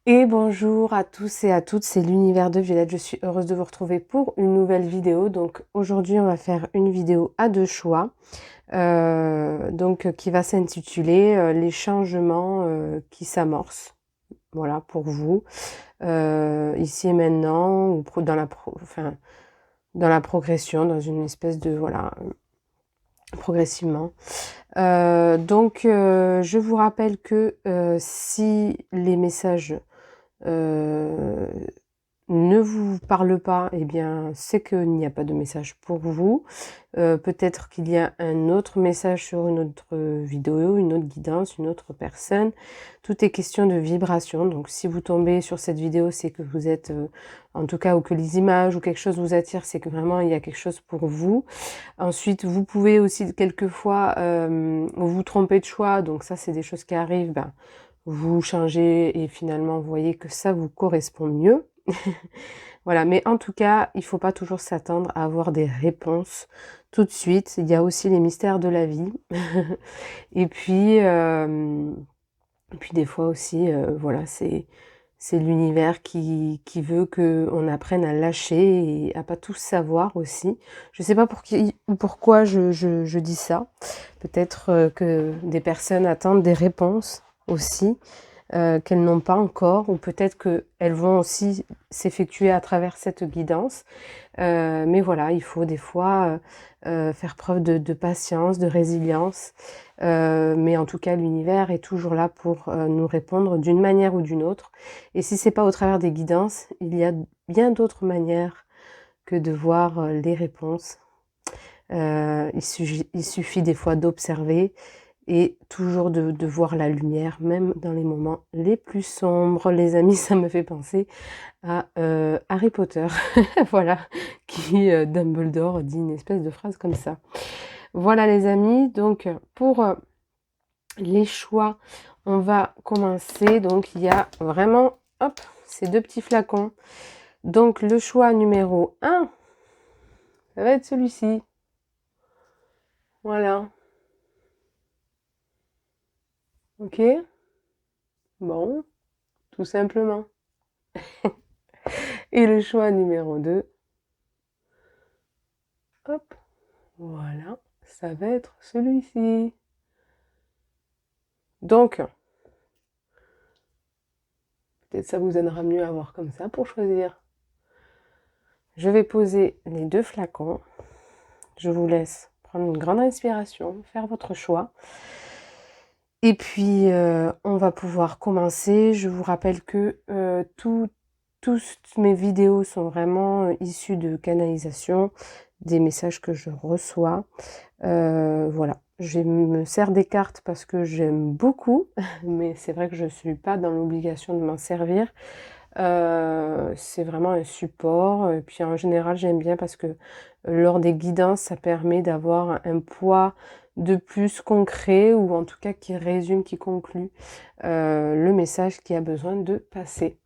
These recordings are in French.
Et bonjour à tous et à toutes, c'est l'univers de Violette. Je suis heureuse de vous retrouver pour une nouvelle vidéo. Donc aujourd'hui, on va faire une vidéo à deux choix, qui va s'intituler Les changements qui s'amorcent. Voilà, pour vous, ici et maintenant, ou dans la progression, dans une espèce de, voilà, progressivement. Je vous rappelle que si les messages euh, ne vous parle pas, eh bien, c'est qu'il n'y a pas de message pour vous. Peut-être qu'il y a un autre message sur une autre vidéo, une autre guidance, une autre personne. Tout est question de vibration. Donc, si vous tombez sur cette vidéo, c'est que vous êtes, en tout cas, ou que les images ou quelque chose vous attire, c'est que vraiment, il y a quelque chose pour vous. Ensuite, vous pouvez aussi, quelquefois, vous tromper de choix. Donc, ça, c'est des choses qui arrivent. Ben, vous changez et finalement, vous voyez que ça vous correspond mieux. Voilà, mais en tout cas, il faut pas toujours s'attendre à avoir des réponses tout de suite. Il y a aussi les mystères de la vie. Et puis des fois aussi, voilà, c'est l'univers qui veut que on apprenne à lâcher et à pas tout savoir aussi. Je sais pas pourquoi je dis ça. Peut-être que des personnes attendent des réponses aussi qu'elles n'ont pas encore, ou peut-être qu'elles vont aussi s'effectuer à travers cette guidance. Mais voilà, il faut des fois faire preuve de patience, de résilience. Mais en tout cas, l'univers est toujours là pour nous répondre d'une manière ou d'une autre. Et si c'est pas au travers des guidances, il y a bien d'autres manières que de voir les réponses. Il suffit des fois d'observer et toujours de voir la lumière, même dans les moments les plus sombres. Les amis, ça me fait penser à Harry Potter, voilà, qui Dumbledore dit une espèce de phrase comme ça. Voilà les amis, donc pour les choix, on va commencer. Donc il y a vraiment, hop, ces deux petits flacons. Donc le choix numéro 1, ça va être celui-ci. Voilà. Ok. Bon, tout simplement. Et le choix numéro 2, hop, voilà, ça va être celui-ci. Donc, peut-être ça vous aidera mieux à voir comme ça pour choisir. Je vais poser les deux flacons. Je vous laisse prendre une grande inspiration, faire votre choix. Et puis, on va pouvoir commencer. Je vous rappelle que toutes mes vidéos sont vraiment issues de canalisation, des messages que je reçois. Voilà, je me sers des cartes parce que j'aime beaucoup, mais c'est vrai que je ne suis pas dans l'obligation de m'en servir. C'est vraiment un support. Et puis en général, j'aime bien parce que lors des guidances, ça permet d'avoir un poids de plus concret ou en tout cas qui résume, qui conclut le message qui a besoin de passer.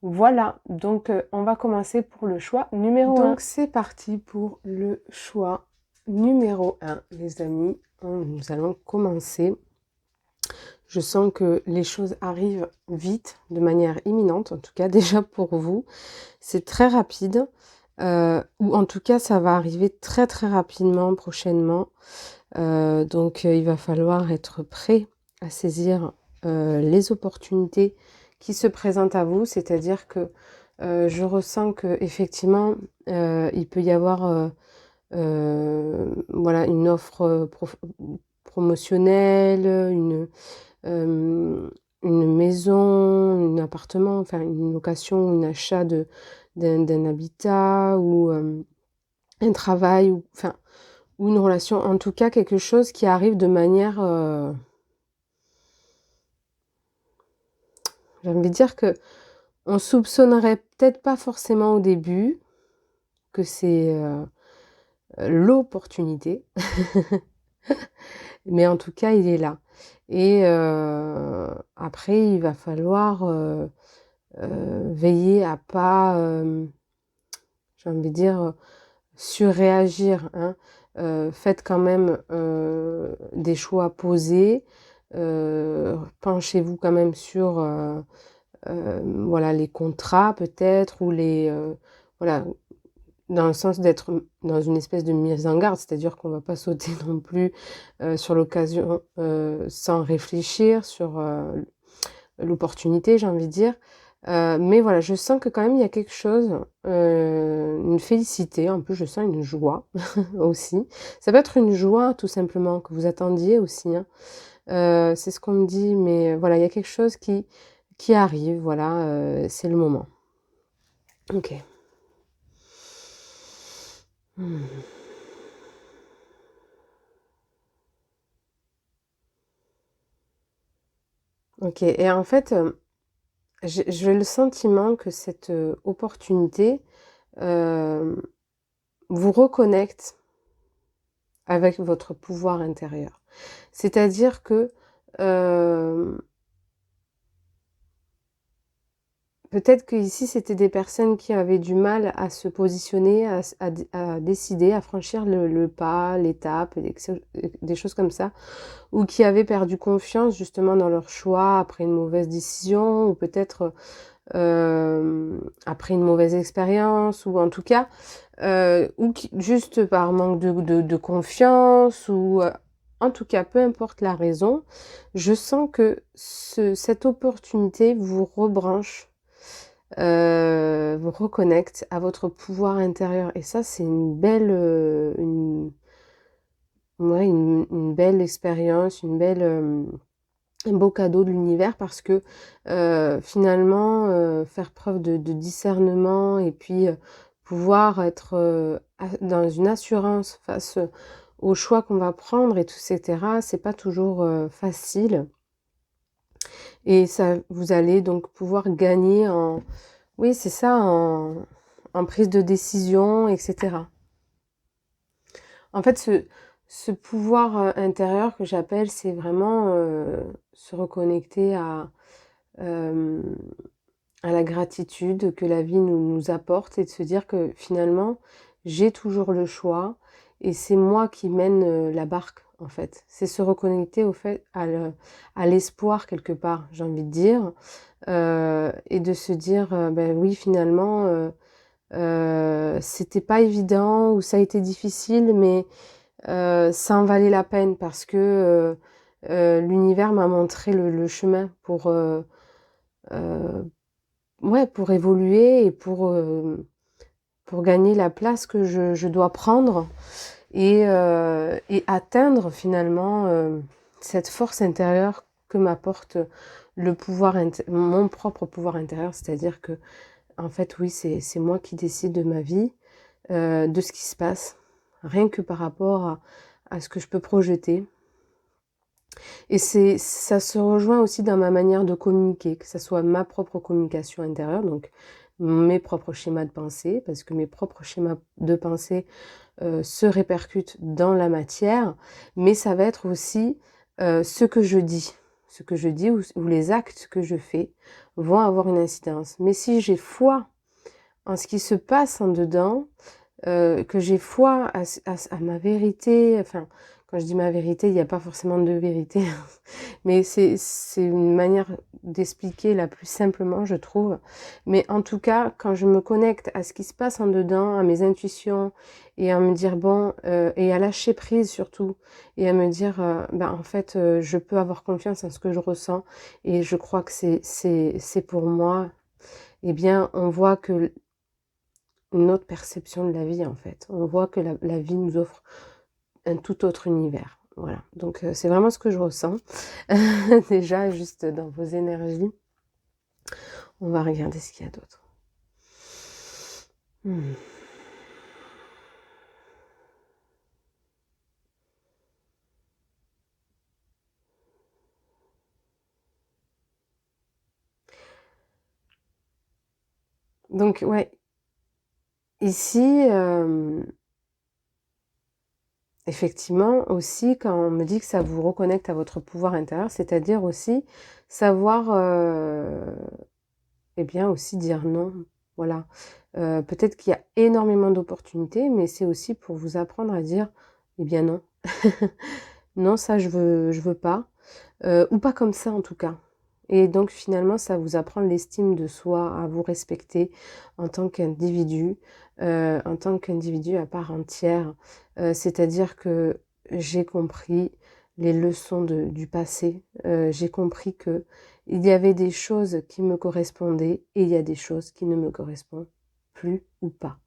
Voilà, donc on va commencer pour le choix numéro 1. Donc c'est parti pour le choix numéro 1, les amis. Nous allons commencer. Je sens que les choses arrivent vite, de manière imminente, en tout cas déjà pour vous. C'est très rapide, ou en tout cas ça va arriver très très rapidement prochainement. Il va falloir être prêt à saisir les opportunités qui se présentent à vous. C'est-à-dire que je ressens que effectivement il peut y avoir voilà, une offre promotionnelle, une maison, un appartement, enfin une location, un achat d'un habitat ou un travail, ou une relation, en tout cas quelque chose qui arrive de manière, j'ai envie de dire que on soupçonnerait peut-être pas forcément au début que c'est l'opportunité, mais en tout cas il est là. Et après il va falloir veiller à pas, j'ai envie de dire, surréagir, hein. Faites quand même des choix posés. Penchez-vous quand même sur voilà, les contrats peut-être ou voilà, dans le sens d'être dans une espèce de mise en garde, c'est-à-dire qu'on va pas sauter non plus, sur l'occasion, sans réfléchir sur, l'opportunité, j'ai envie de dire. Mais voilà, je sens que quand même il y a quelque chose, une félicité, en plus je sens une joie aussi. Ça peut être une joie tout simplement que vous attendiez aussi, hein. C'est ce qu'on me dit, mais voilà, il y a quelque chose qui arrive, voilà, c'est le moment. OK. Mmh. OK et en fait, j'ai le sentiment que cette, opportunité, hem, vous reconnecte avec votre pouvoir intérieur. C'est-à-dire que, hem, peut-être qu'ici, c'était des personnes qui avaient du mal à se positionner, à décider, à franchir le pas, l'étape, des choses comme ça, ou qui avaient perdu confiance justement dans leur choix après une mauvaise décision ou peut-être, après une mauvaise expérience ou en tout cas, ou qui juste par manque de confiance ou, en tout cas, peu importe la raison, je sens que cette opportunité vous rebranche, vous reconnecte à votre pouvoir intérieur et ça, c'est une belle, ouais, une belle expérience, un beau cadeau de l'univers parce que, finalement, faire preuve de discernement et puis, pouvoir être, dans une assurance face, aux choix qu'on va prendre et tout cetera, c'est pas toujours, facile et ça vous allez donc pouvoir gagner en oui, c'est ça, en prise de décision et cetera. En fait, ce pouvoir, intérieur que j'appelle, c'est vraiment, se reconnecter hem, à la gratitude que la vie nous apporte et de se dire que finalement, j'ai toujours le choix et c'est moi qui mène, la barque, en fait. C'est se reconnecter au fait à l'espoir quelque part, j'ai envie de dire, et de se dire, «Bah, oui, finalement, c'était pas évident ou ça a été difficile mais ça en valait la peine parce que, l'univers m'a montré le chemin heu, ouais, pour évoluer et pour gagner la place que je dois prendre et atteindre finalement, cette force intérieure que m'apporte le pouvoir mon propre pouvoir intérieur». C'est-à-dire que en fait, oui, c'est moi qui décide de ma vie, de ce qui se passe, rien que par rapport à ce que je peux projeter. Et ça se rejoint aussi dans ma manière de communiquer, que ça soit ma propre communication intérieure, donc mes propres schémas de pensée, parce que mes propres schémas de pensée, se répercutent dans la matière, mais ça va être aussi, ce que je dis. Ce que je dis ou les actes que je fais vont avoir une incidence. Mais si j'ai foi en ce qui se passe en dedans, que j'ai foi à ma vérité, enfin, quand je dis ma vérité, il y a pas forcément de vérité, mais c'est une manière d'expliquer la plus simplement, je trouve. Mais en tout cas, quand je me connecte à ce qui se passe en dedans, à mes intuitions et à me dire: «Bon», et à lâcher prise surtout et à me dire, «Ben, en fait, je peux avoir confiance en ce que je ressens et je crois que c'est pour moi», eh bien, on voit que une autre perception de la vie, en fait. On voit que la vie nous offre un tout autre univers. Voilà, donc c'est vraiment ce que je ressens. Déjà, juste dans vos énergies. On va regarder ce qu'il y a d'autre. Mmh. Donc ouais, ici, effectivement aussi quand on me dit que ça vous reconnecte à votre pouvoir intérieur, c'est-à-dire aussi savoir, et bien aussi dire non. Voilà. Peut-être qu'il y a énormément d'opportunités, mais c'est aussi pour vous apprendre à dire: «Eh bien non. Non, ça je veux pas, ou pas comme ça en tout cas». Et donc finalement, ça vous apprend l'estime de soi, à vous respecter en tant qu'individu, à part entière. C'est-à-dire que j'ai compris les leçons du passé. J'ai compris que il y avait des choses qui me correspondaient et il y a des choses qui ne me correspondent plus ou pas.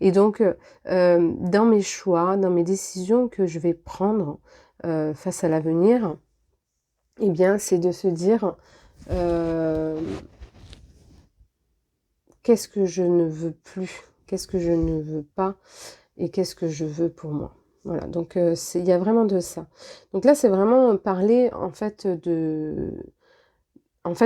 Et donc, dans mes choix, dans mes décisions que je vais prendre face à l'avenir, eh bien, c'est de se dire qu'est-ce que je ne veux plus, qu'est-ce que je ne veux pas et qu'est-ce que je veux pour moi. Voilà, donc il y a vraiment de ça. Donc là, c'est vraiment parler en fait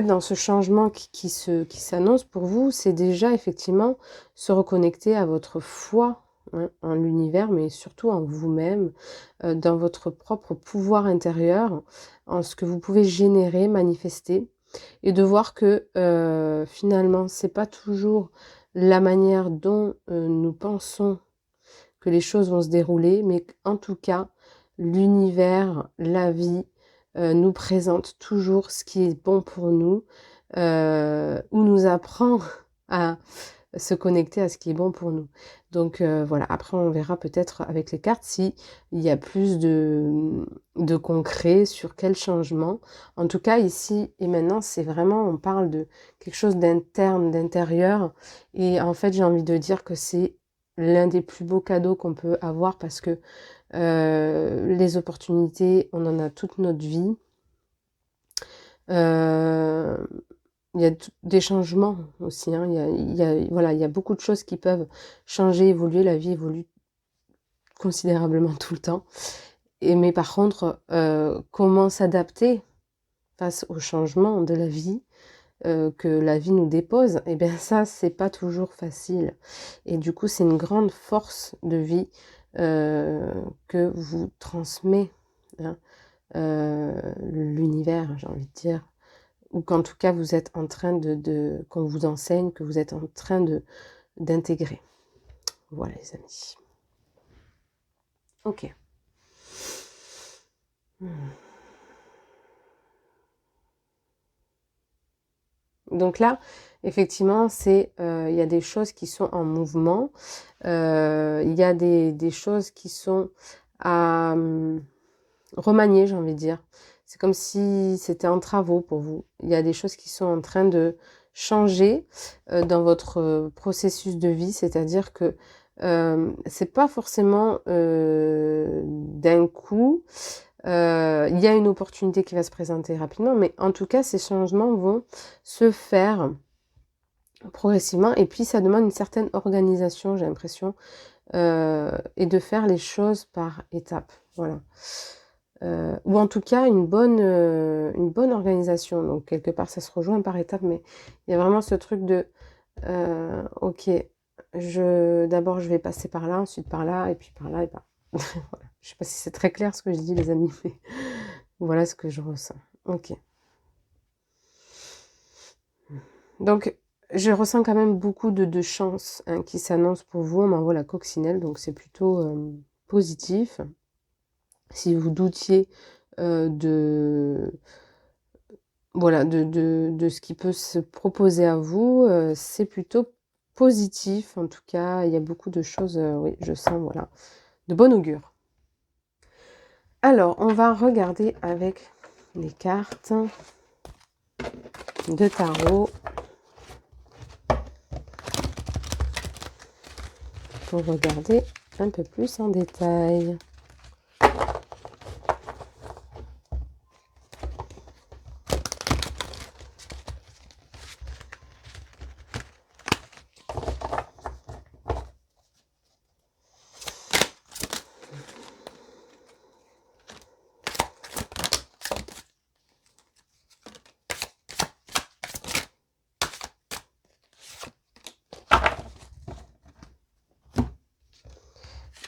dans ce changement qui s'annonce pour vous, c'est déjà effectivement se reconnecter à votre foi, hein, en l'univers, mais surtout en vous-même, dans votre propre pouvoir intérieur, en ce que vous pouvez générer, manifester, et de voir que finalement, c'est pas toujours la manière dont nous pensons que les choses vont se dérouler, mais en tout cas, l'univers, la vie, nous présente toujours ce qui est bon pour nous, ou nous apprend à se connecter à ce qui est bon pour nous. Donc voilà, après on verra peut-être avec les cartes si il y a plus de concret sur quel changement. En tout cas, ici et maintenant, c'est vraiment, on parle de quelque chose d'interne, d'intérieur. Et en fait, j'ai envie de dire que c'est l'un des plus beaux cadeaux qu'on peut avoir parce que les opportunités, on en a toute notre vie. Euh, il y a des changements aussi, hein. Voilà, il y a beaucoup de choses qui peuvent changer, évoluer. La vie évolue considérablement tout le temps. Mais par contre, comment s'adapter face aux changements de la vie que la vie nous dépose, eh bien ça, c'est pas toujours facile. Et du coup, c'est une grande force de vie que vous transmet, hein, l'univers, j'ai envie de dire, ou qu'en tout cas vous êtes en train qu'on vous enseigne, que vous êtes en train d'intégrer. Voilà les amis. Ok. Donc là, effectivement, il y a des choses qui sont en mouvement, il y a des choses qui sont à remanier, j'ai envie de dire. C'est comme si c'était en travaux pour vous. Il y a des choses qui sont en train de changer dans votre processus de vie, c'est-à-dire que c'est pas forcément d'un coup. Il y a une opportunité qui va se présenter rapidement, mais en tout cas, ces changements vont se faire progressivement, et puis ça demande une certaine organisation, j'ai l'impression, et de faire les choses par étapes, voilà. Ou en tout cas une bonne organisation, donc quelque part ça se rejoint par étapes, mais il y a vraiment ce truc de ok, d'abord je vais passer par là, ensuite par là, et puis par là, et par voilà. Je sais pas si c'est très clair ce que je dis les amis, mais voilà ce que je ressens. Ok. Donc, je ressens quand même beaucoup de chance, hein, qui s'annonce pour vous. On m'envoie la coccinelle, donc c'est plutôt positif. Si vous doutiez de, voilà, de ce qui peut se proposer à vous, c'est plutôt positif. En tout cas, il y a beaucoup de choses, oui, je sens, voilà, de bon augure. Alors, on va regarder avec les cartes de tarot pour regarder un peu plus en détail.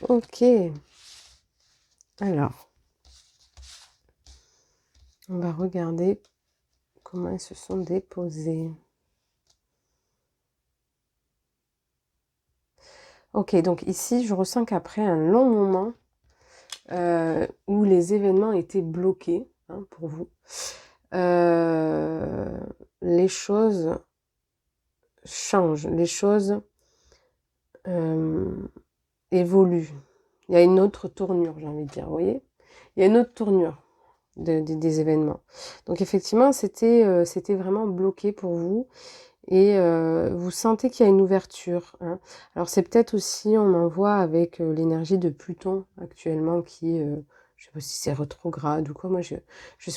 Ok, alors, on va regarder comment elles se sont déposées. Ok, donc ici, je ressens qu'après un long moment où les événements étaient bloqués, hein, pour vous, les choses changent, les choses évoluent. Il y a une autre tournure, j'ai envie de dire, vous voyez? Il y a une autre tournure des événements. Donc effectivement, c'était vraiment bloqué pour vous et vous sentez qu'il y a une ouverture, hein. Alors c'est peut-être aussi, on en voit avec l'énergie de Pluton actuellement qui, je sais pas si c'est rétrograde ou quoi, moi je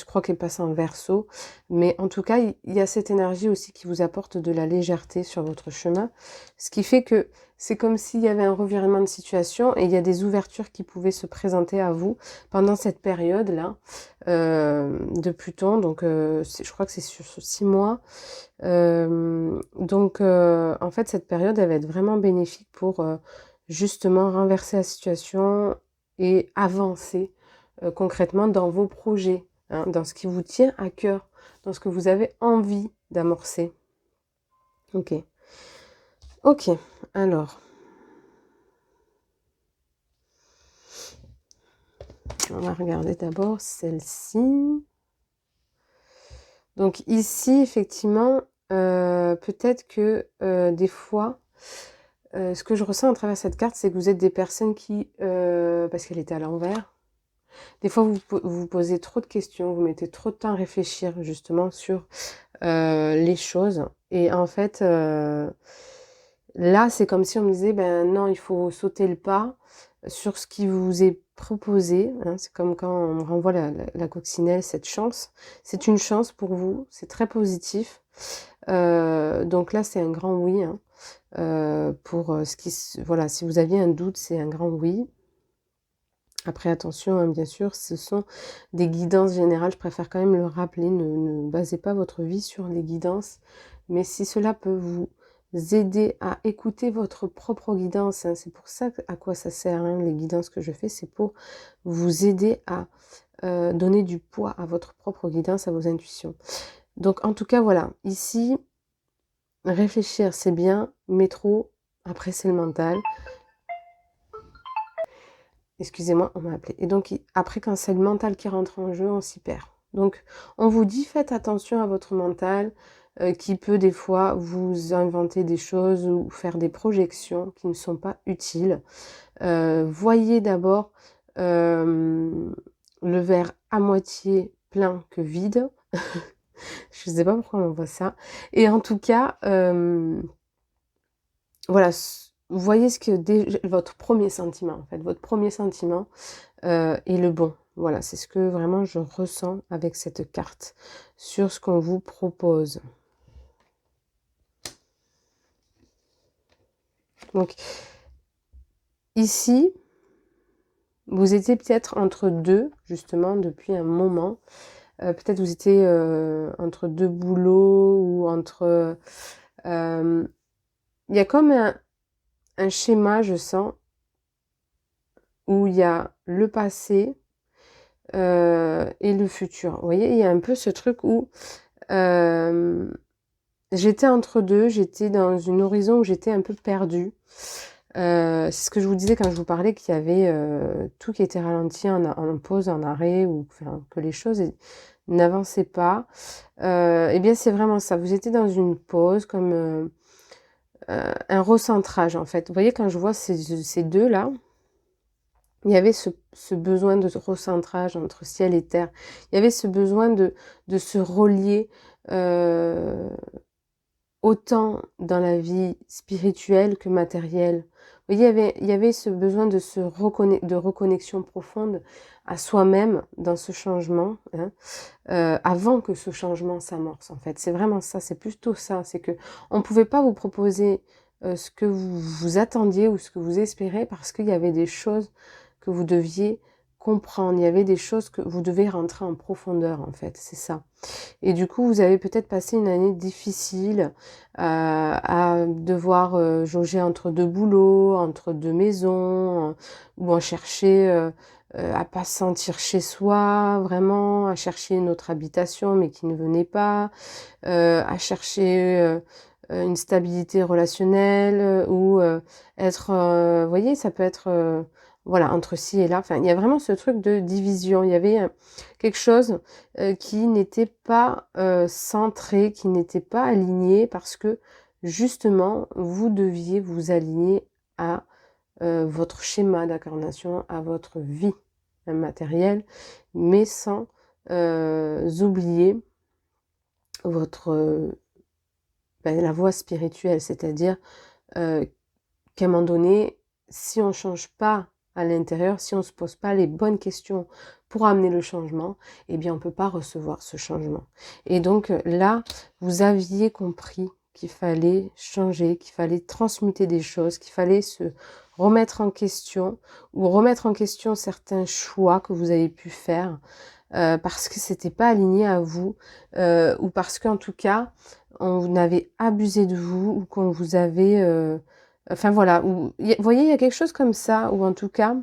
crois qu'elle passe en Verseau, mais en tout cas, il y a cette énergie aussi qui vous apporte de la légèreté sur votre chemin, ce qui fait que c'est comme s'il y avait un revirement de situation et il y a des ouvertures qui pouvaient se présenter à vous pendant cette période-là de Pluton. Donc je crois que c'est sur 6 mois. Donc en fait, cette période, elle va être vraiment bénéfique pour justement renverser la situation et avancer concrètement dans vos projets, hein, dans ce qui vous tient à cœur, dans ce que vous avez envie d'amorcer. Ok. Ok, alors. On va regarder d'abord celle-ci. Donc ici, effectivement, peut-être que des fois, ce que je ressens à travers cette carte, c'est que vous êtes des personnes qui, parce qu'elle était à l'envers, des fois vous vous posez trop de questions, vous mettez trop de temps à réfléchir justement sur les choses. Et en fait, là, c'est comme si on me disait, ben non, il faut sauter le pas sur ce qui vous est proposé, hein. C'est comme quand on me renvoie la coccinelle, cette chance. C'est une chance pour vous, c'est très positif. Donc là, c'est un grand oui, hein. Pour ce qui, voilà, si vous aviez un doute, c'est un grand oui. Après, attention, hein, bien sûr, ce sont des guidances générales. Je préfère quand même le rappeler. Ne basez pas votre vie sur les guidances. Mais si cela peut vous aider à écouter votre propre guidance, hein, c'est pour ça à quoi ça sert, hein, les guidances que je fais, c'est pour vous aider à donner du poids à votre propre guidance, à vos intuitions. Donc, en tout cas, voilà. Ici, réfléchir, c'est bien, mais trop, après, c'est le mental. Excusez-moi, on m'a appelé. Et donc, après, quand c'est le mental qui rentre en jeu, on s'y perd. Donc, on vous dit, faites attention à votre mental, qui peut des fois vous inventer des choses ou faire des projections qui ne sont pas utiles. Voyez d'abord le verre à moitié plein que vide. Je ne sais pas pourquoi on voit ça. Et en tout cas, voilà, voyez ce que votre premier sentiment, en fait, votre premier sentiment est le bon. Voilà, c'est ce que vraiment je ressens avec cette carte sur ce qu'on vous propose. Donc, ici, vous étiez peut-être entre deux, justement, depuis un moment. Peut-être vous étiez entre deux boulots ou entre... il y a comme un schéma, je sens, où il y a le passé et le futur. Vous voyez, il y a un peu ce truc où j'étais entre deux, j'étais dans une horizon où j'étais un peu perdue. C'est ce que je vous disais quand je vous parlais qu'il y avait tout qui était ralenti en pause, en arrêt, ou enfin, que les choses n'avançaient pas. Eh bien, c'est vraiment ça. Vous étiez dans une pause, comme un recentrage, en fait. Vous voyez, quand je vois ces deux-là, il y avait ce besoin de recentrage entre ciel et terre. Il y avait ce besoin de se relier autant dans la vie spirituelle que matérielle. Vous voyez, il y avait ce besoin de de reconnexion profonde à soi-même dans ce changement, hein, avant que ce changement s'amorce, en fait. C'est vraiment ça, c'est plutôt ça. C'est que on ne pouvait pas vous proposer ce que vous attendiez ou ce que vous espérez parce qu'il y avait des choses que vous deviez comprendre. Il y avait des choses que vous devez rentrer en profondeur, en fait. C'est ça. Et du coup, vous avez peut-être passé une année difficile à devoir jauger entre deux boulots, entre deux maisons, ou en chercher à pas se sentir chez soi, vraiment, à chercher une autre habitation, mais qui ne venait pas, à chercher une stabilité relationnelle ou être, vous voyez, ça peut être voilà, entre ci et là. Enfin, il y a vraiment ce truc de division. Il y avait quelque chose qui n'était pas centré, qui n'était pas aligné parce que justement, vous deviez vous aligner à votre schéma d'incarnation, à votre vie matérielle, mais sans oublier votre la voie spirituelle, c'est-à-dire qu'à un moment donné, si on ne change pas à l'intérieur, si on ne se pose pas les bonnes questions pour amener le changement, eh bien on ne peut pas recevoir ce changement. Et donc là, vous aviez compris qu'il fallait changer, qu'il fallait transmuter des choses, qu'il fallait se remettre en question ou remettre en question certains choix que vous avez pu faire parce que c'était pas aligné à vous ou parce qu'en tout cas on avait abusé de vous ou qu'on vous avait enfin voilà, vous voyez, il y a quelque chose comme ça, ou en tout cas,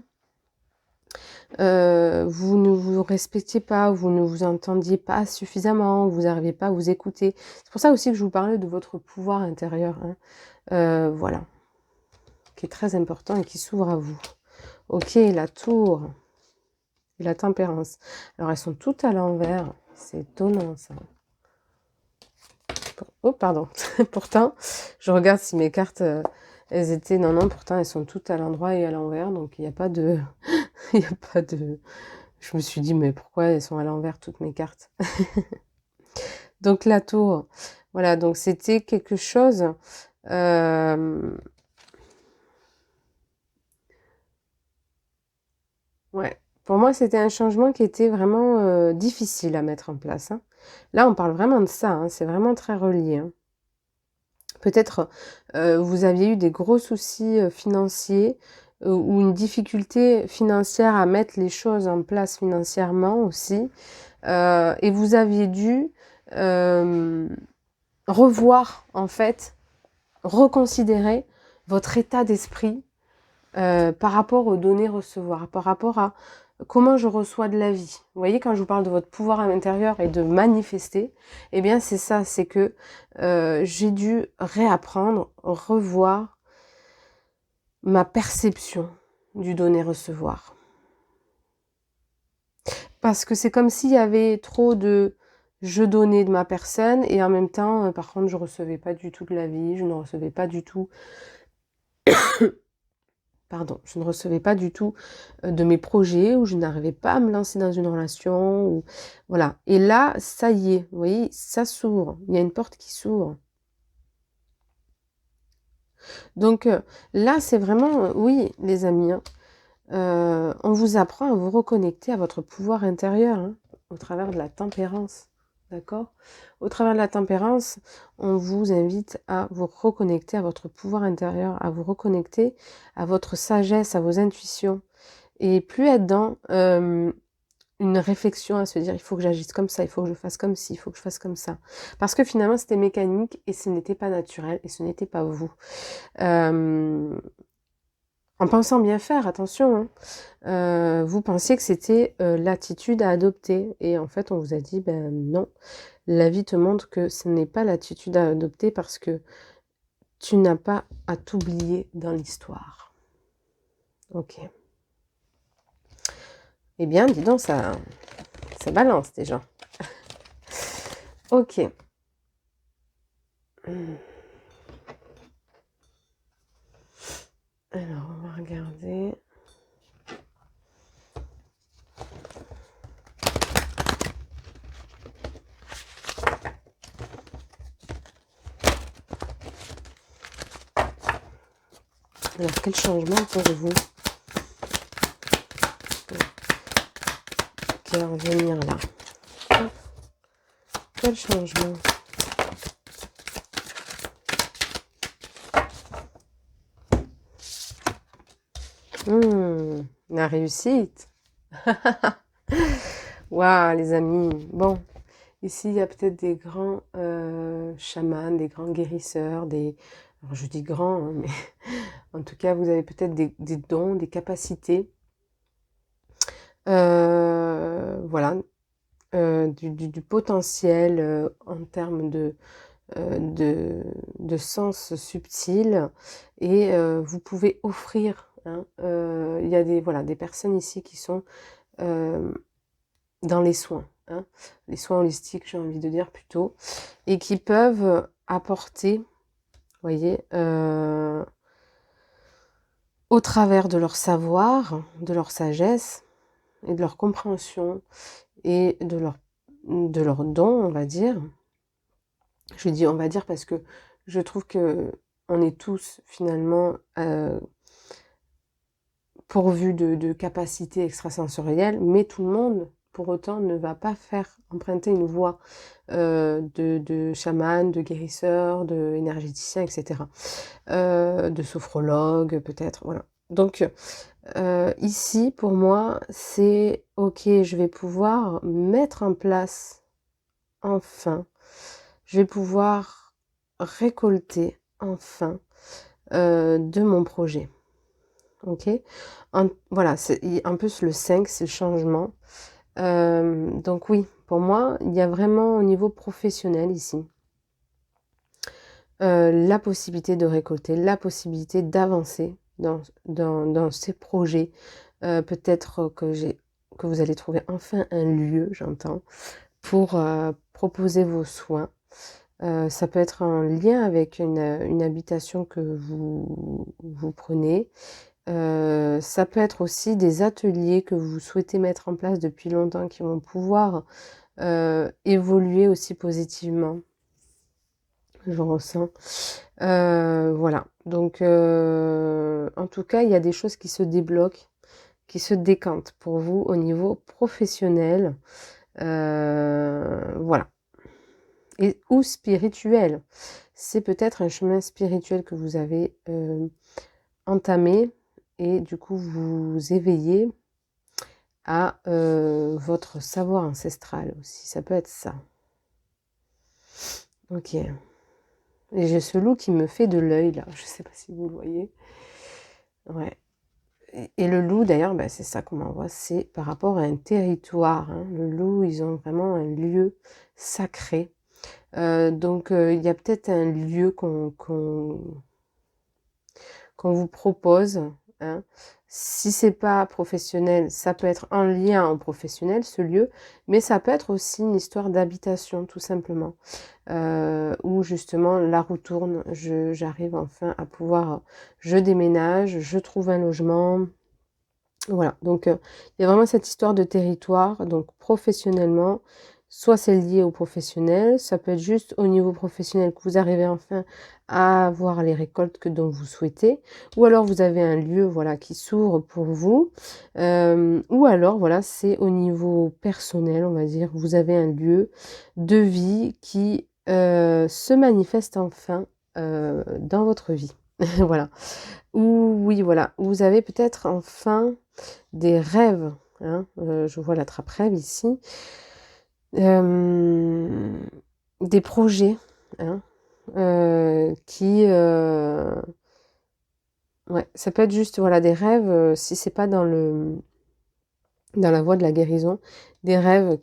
vous ne vous respectiez pas, vous ne vous entendiez pas suffisamment, vous n'arriviez pas à vous écouter. C'est pour ça aussi que je vous parlais de votre pouvoir intérieur, hein. Voilà, qui est très important et qui s'ouvre à vous. Ok, la tour et la tempérance. Alors, elles sont toutes à l'envers. C'est étonnant, ça. Oh, pardon. Pourtant, je regarde si mes cartes, elles étaient... Non, non, pourtant, elles sont toutes à l'endroit et à l'envers. Donc, il n'y a pas de... Il n'y a pas de... Je me suis dit, mais pourquoi elles sont à l'envers, toutes mes cartes? Donc, la tour. Voilà, donc c'était quelque chose... Ouais. Pour moi, c'était un changement qui était vraiment difficile à mettre en place, hein. Là, on parle vraiment de ça, hein. C'est vraiment très relié, hein. Peut-être vous aviez eu des gros soucis financiers ou une difficulté financière à mettre les choses en place financièrement aussi. Et vous aviez dû revoir, en fait, reconsidérer votre état d'esprit par rapport aux données recevoir, par rapport à comment je reçois de la vie. Vous voyez, quand je vous parle de votre pouvoir à l'intérieur et de manifester, eh bien c'est ça, c'est que j'ai dû réapprendre, revoir ma perception du donner-recevoir. Parce que c'est comme s'il y avait trop de je donnais de ma personne et en même temps, par contre, je recevais pas du tout de la vie, je ne recevais pas du tout pardon, je ne recevais pas du tout de mes projets, ou je n'arrivais pas à me lancer dans une relation, ou voilà. Et là, ça y est, vous voyez, ça s'ouvre, il y a une porte qui s'ouvre. Donc là, c'est vraiment, oui, les amis, hein, on vous apprend à vous reconnecter à votre pouvoir intérieur, hein, au travers de la tempérance. D'accord? Au travers de la tempérance, on vous invite à vous reconnecter à votre pouvoir intérieur, à vous reconnecter à votre sagesse, à vos intuitions. Et plus être dans une réflexion à se dire il faut que j'agisse comme ça, il faut que je fasse comme ci, il faut que je fasse comme ça. Parce que finalement, c'était mécanique et ce n'était pas naturel et ce n'était pas vous. En pensant bien faire, attention, hein. Vous pensiez que c'était l'attitude à adopter. Et en fait, on vous a dit, ben non, la vie te montre que ce n'est pas l'attitude à adopter parce que tu n'as pas à t'oublier dans l'histoire. Ok. Eh bien, dis donc, ça balance déjà. Ok. Alors, on va regarder. Alors, quel changement pour vous qui va revenir là? Quel changement? La réussite. Waouh, les amis. Bon, ici, il y a peut-être des grands chamans, des grands guérisseurs, alors je dis grands, hein, mais en tout cas, vous avez peut-être des dons, des capacités. Voilà, du potentiel en termes de sens subtil. Et vous pouvez offrir hein. Il y a des personnes ici qui sont dans les soins, hein, les soins holistiques, j'ai envie de dire plutôt, et qui peuvent apporter, vous voyez, au travers de leur savoir, de leur sagesse et de leur compréhension et de leur don, on va dire. Je dis on va dire parce que je trouve que on est tous finalement pourvus de capacités extrasensorielles, mais tout le monde, pour autant, ne va pas faire emprunter une voie de chaman, de guérisseur, de énergéticien, etc. De sophrologue, peut-être, voilà. Donc, ici, pour moi, c'est ok, je vais pouvoir mettre en place, enfin, je vais pouvoir récolter, enfin, de mon projet. Ok, voilà, c'est un peu le 5, c'est le changement. Donc oui, pour moi, il y a vraiment au niveau professionnel ici la possibilité de récolter, la possibilité d'avancer dans ces projets. Peut-être que vous allez trouver enfin un lieu, j'entends, pour proposer vos soins. Ça peut être en lien avec une habitation que vous prenez. Ça peut être aussi des ateliers que vous souhaitez mettre en place depuis longtemps qui vont pouvoir évoluer aussi positivement. Je ressens. Voilà. Donc, en tout cas, il y a des choses qui se débloquent, qui se décantent pour vous au niveau professionnel. Voilà. Et, ou spirituel. C'est peut-être un chemin spirituel que vous avez entamé et du coup vous éveillez à votre savoir ancestral aussi. Ça peut être ça. Ok. Et j'ai ce loup qui me fait de l'œil là. Je sais pas si vous le voyez. Ouais. Et le loup d'ailleurs, bah, c'est ça qu'on m'envoie, c'est par rapport à un territoire, hein. Le loup, ils ont vraiment un lieu sacré. Donc il y a peut-être un lieu qu'on vous propose, hein. Si c'est pas professionnel, ça peut être en lien au professionnel, ce lieu, mais ça peut être aussi une histoire d'habitation, tout simplement, où justement la roue tourne, j'arrive enfin à pouvoir, je déménage, je trouve un logement, voilà. Donc il y a vraiment cette histoire de territoire, donc professionnellement, soit c'est lié au professionnel, ça peut être juste au niveau professionnel que vous arrivez enfin à avoir les récoltes dont vous souhaitez, ou alors vous avez un lieu, voilà, qui s'ouvre pour vous, ou alors, voilà, c'est au niveau personnel, on va dire, vous avez un lieu de vie qui se manifeste enfin dans votre vie. Voilà. Ou oui, voilà, vous avez peut-être enfin des rêves, hein, je vois la trappe-rêve ici, des projets, hein, qui, ouais, ça peut être juste, voilà, des rêves, si c'est pas dans la voie de la guérison, des rêves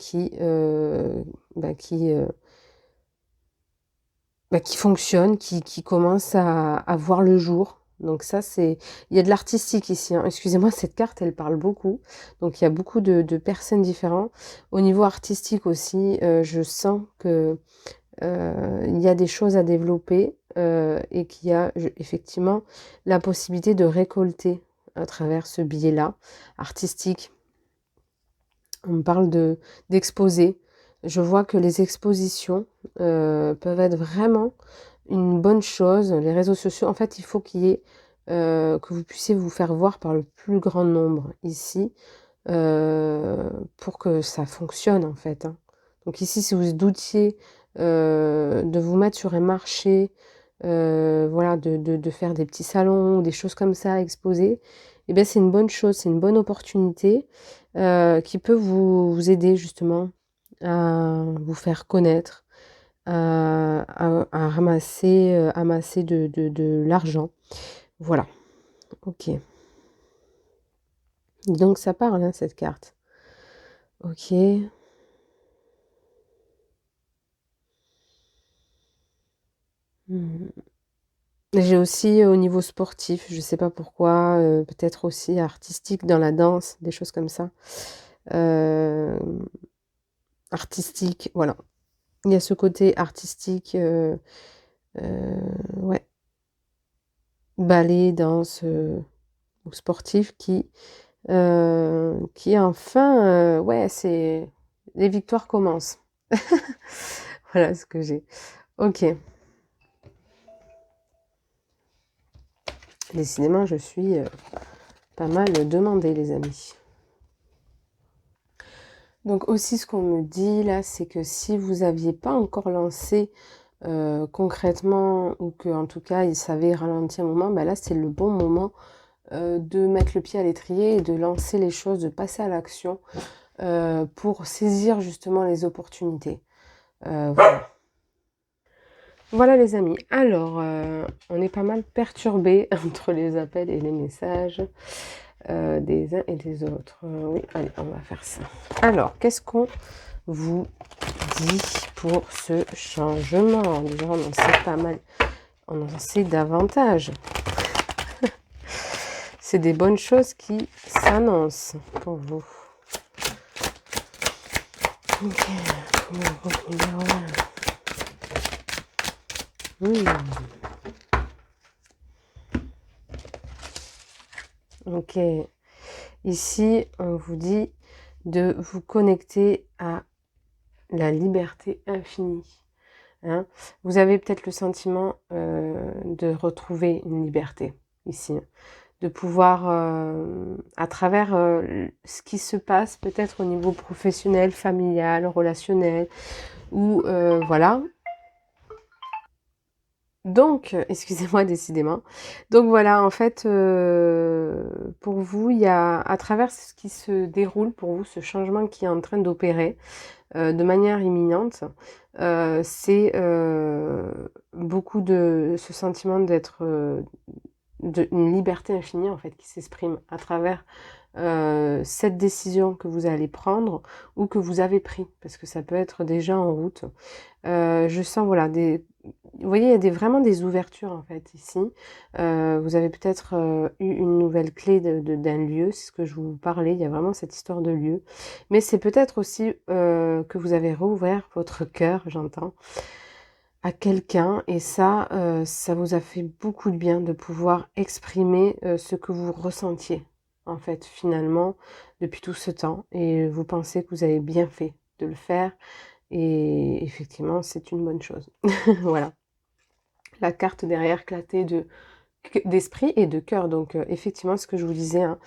bah, qui fonctionnent, qui commencent à voir le jour. Donc ça, il y a de l'artistique ici, hein. Excusez-moi, cette carte, elle parle beaucoup. Donc il y a beaucoup de personnes différentes. Au niveau artistique aussi, je sens que il y a des choses à développer et qu'il y a effectivement la possibilité de récolter à travers ce biais-là artistique. On me parle d'exposer. Je vois que les expositions peuvent être vraiment une bonne chose. Les réseaux sociaux, en fait, il faut qu'il y ait que vous puissiez vous faire voir par le plus grand nombre ici pour que ça fonctionne en fait, hein. Donc ici, si vous doutiez de vous mettre sur un marché, voilà, de faire des petits salons ou des choses comme ça à exposer, eh bien c'est une bonne chose, c'est une bonne opportunité qui peut vous aider justement à vous faire connaître, à ramasser, amasser de l'argent. Voilà, ok. Donc ça parle, hein, cette carte. Ok. Hmm. J'ai aussi au niveau sportif, je sais pas pourquoi, peut-être aussi artistique dans la danse, des choses comme ça. Artistique, voilà. Il y a ce côté artistique, ouais, ballet, danse, ou sportif qui enfin, ouais, c'est les victoires commencent. Voilà ce que j'ai. OK. Décidément, je suis, pas mal demandée, les amis. Donc aussi, ce qu'on me dit là, c'est que si vous aviez pas encore lancé, concrètement ou qu'en tout cas, il savait ralentir un moment, bah là, c'est le bon moment, de mettre le pied à l'étrier et de lancer les choses, de passer à l'action, pour saisir justement les opportunités. Voilà. Voilà les amis. Alors, on est pas mal perturbés entre les appels et les messages, des uns et des autres. Oui, allez, on va faire ça. Alors, qu'est-ce qu'on vous dit pour ce changement? Déjà, on en sait pas mal. On en sait davantage. C'est des bonnes choses qui s'annoncent pour vous. Ok, numéro 1. Ok. Ici, on vous dit de vous connecter à la liberté infinie. Hein. Vous avez peut-être le sentiment de retrouver une liberté ici, de pouvoir, à travers ce qui se passe peut-être au niveau professionnel, familial, relationnel, ou voilà. Donc, excusez-moi décidément. Donc voilà, en fait, pour vous, il y a à travers ce qui se déroule pour vous, ce changement qui est en train d'opérer, de manière imminente, c'est, beaucoup de ce sentiment d'être, une liberté infinie en fait qui s'exprime à travers, cette décision que vous allez prendre ou que vous avez pris, parce que ça peut être déjà en route. Je sens voilà des vous voyez, il y a vraiment des ouvertures en fait ici. Vous avez peut-être, eu une nouvelle clé d'un lieu, c'est ce que je vous parlais, il y a vraiment cette histoire de lieu. Mais c'est peut-être aussi, que vous avez rouvert votre cœur, j'entends, à quelqu'un et ça vous a fait beaucoup de bien de pouvoir exprimer, ce que vous ressentiez, en fait, finalement, depuis tout ce temps et vous pensez que vous avez bien fait de le faire et effectivement, c'est une bonne chose. Voilà. La carte derrière éclatée d'esprit et de cœur. Donc, effectivement, ce que je vous disais, hein,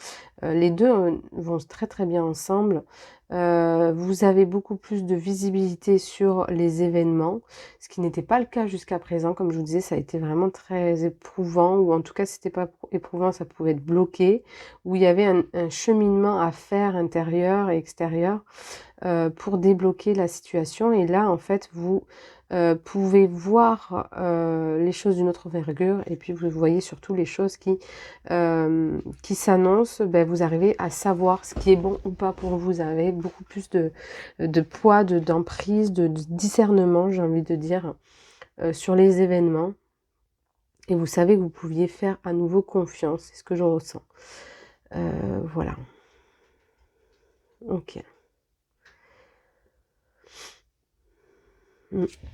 les deux vont très très bien ensemble. Vous avez beaucoup plus de visibilité sur les événements, ce qui n'était pas le cas jusqu'à présent. Comme je vous disais, ça a été vraiment très éprouvant, ou en tout cas, si c'était pas éprouvant, ça pouvait être bloqué, où il y avait un cheminement à faire intérieur et extérieur pour débloquer la situation. Et là, en fait, vous pouvez voir les choses d'une autre envergure et puis vous voyez surtout les choses qui s'annoncent. Ben, vous arrivez à savoir ce qui est bon ou pas pour vous. Vous avez beaucoup plus de poids, d'emprise, de discernement, j'ai envie de dire, sur les événements. Et vous savez que vous pouviez faire à nouveau confiance. C'est ce que je ressens. Voilà. Ok.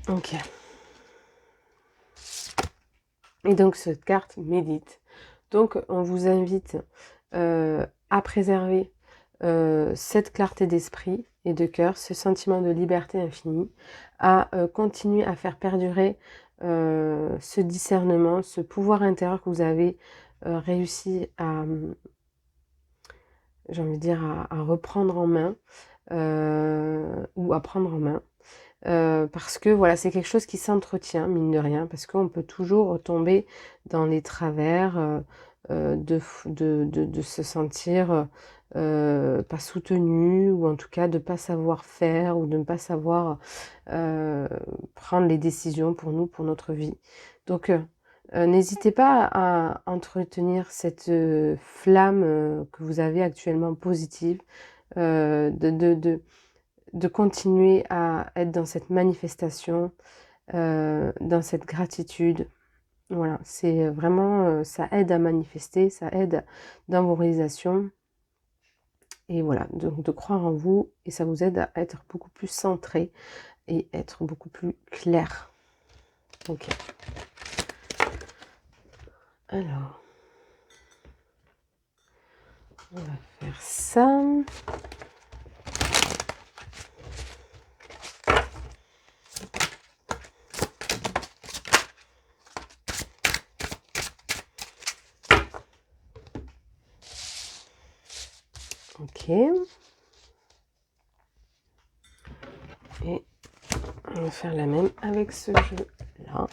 Ok. Et donc cette carte médite. Donc on vous invite à préserver cette clarté d'esprit et de cœur, ce sentiment de liberté infinie, à continuer à faire perdurer ce discernement, ce pouvoir intérieur que vous avez réussi à, j'ai envie de dire, à reprendre en main ou à prendre en main. Parce que voilà, c'est quelque chose qui s'entretient, mine de rien, parce qu'on peut toujours retomber dans les travers de se sentir pas soutenu, ou en tout cas de pas savoir faire, ou de ne pas savoir euh, prendre les décisions pour nous, pour notre vie. Donc, n'hésitez pas à entretenir cette flamme que vous avez actuellement positive, euh, de, de, de, de continuer à être dans cette manifestation, dans cette gratitude, Voilà, c'est vraiment, ça aide à manifester, ça aide dans vos réalisations. Et voilà, donc de croire en vous, et ça vous aide à être beaucoup plus centré et être beaucoup plus clair. Ok. Alors, on va faire ça. Ok. Et on va faire la même avec ce jeu-là.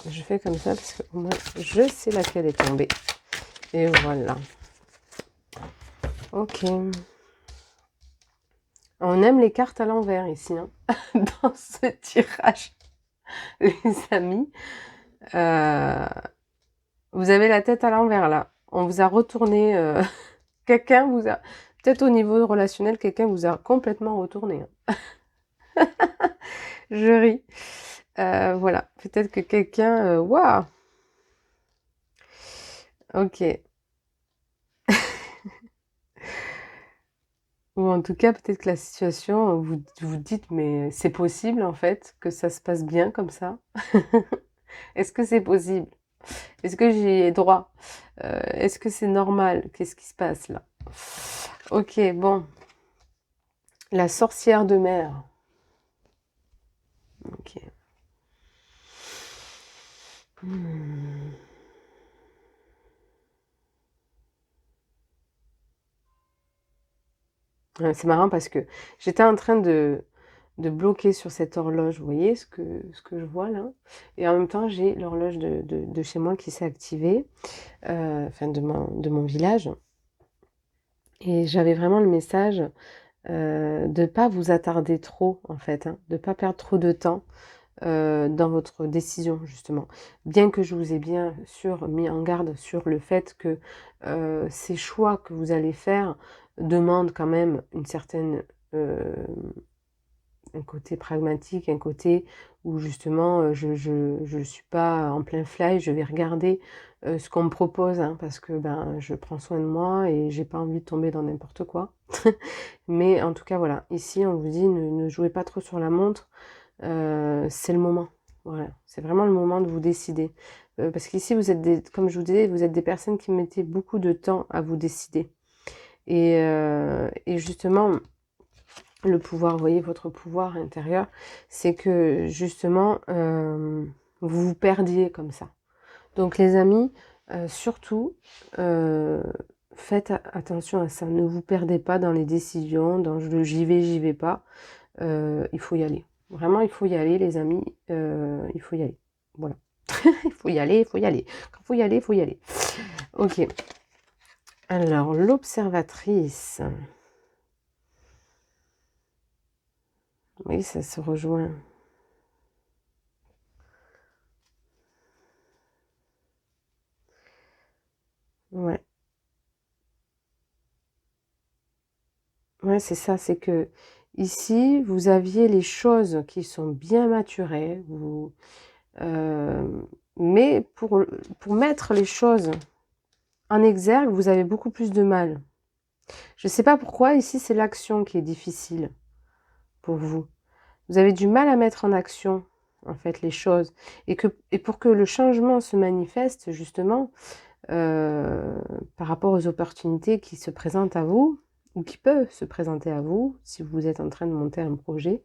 Je fais comme ça parce que au moins je sais laquelle est tombée. Et voilà. Ok. On aime les cartes à l'envers ici, hein, dans ce tirage, les amis. Vous avez la tête à l'envers là. On vous a retourné. Quelqu'un vous a. Peut-être au niveau relationnel, quelqu'un vous a complètement retourné, hein. Je ris. Voilà. Peut-être que quelqu'un. Waouh! Ok. Ou en tout cas, peut-être que la situation, vous vous dites, mais c'est possible en fait que ça se passe bien comme ça? Est-ce que c'est possible? Est-ce que j'y ai droit? Est-ce que c'est normal? Qu'est-ce qui se passe là? Ok, bon. La sorcière de mer. Ok. Hmm. C'est marrant parce que j'étais en train de bloquer sur cette horloge, vous voyez ce que je vois là? Et en même temps, j'ai l'horloge de chez moi qui s'est activée, enfin de mon village. Et j'avais vraiment le message de ne pas vous attarder trop, en fait, hein, de ne pas perdre trop de temps dans votre décision, justement. Bien que je vous ai bien sûr mis en garde sur le fait que ces choix que vous allez faire demandent quand même une certaine... un côté pragmatique, un côté où justement je suis pas en plein fly, je vais regarder ce qu'on me propose, hein, parce que ben je prends soin de moi et j'ai pas envie de tomber dans n'importe quoi. Mais en tout cas voilà, ici on vous dit ne jouez pas trop sur la montre, c'est le moment. Voilà, c'est vraiment le moment de vous décider. Parce qu'ici vous êtes des, comme je vous disais, vous êtes des personnes qui mettaient beaucoup de temps à vous décider. Et justement, le pouvoir, vous voyez, votre pouvoir intérieur, c'est que justement, vous vous perdiez comme ça. Donc les amis, surtout, faites attention à ça. Ne vous perdez pas dans les décisions, dans le j'y vais pas. Il faut y aller. Vraiment, il faut y aller, les amis. Il faut y aller. Voilà. Il faut y aller, il faut y aller. Quand il faut y aller, il faut y aller. Ok. Alors, l'observatrice. Oui, ça se rejoint. Ouais. Ouais, c'est ça, c'est que ici, vous aviez les choses qui sont bien maturées, euh, mais pour mettre les choses en exergue, vous avez beaucoup plus de mal. Je ne sais pas pourquoi, ici, c'est l'action qui est difficile pour vous. Vous avez du mal à mettre en action, en fait, les choses. Et pour que le changement se manifeste, justement, euh, par rapport aux opportunités qui se présentent à vous, ou qui peuvent se présenter à vous, si vous êtes en train de monter un projet,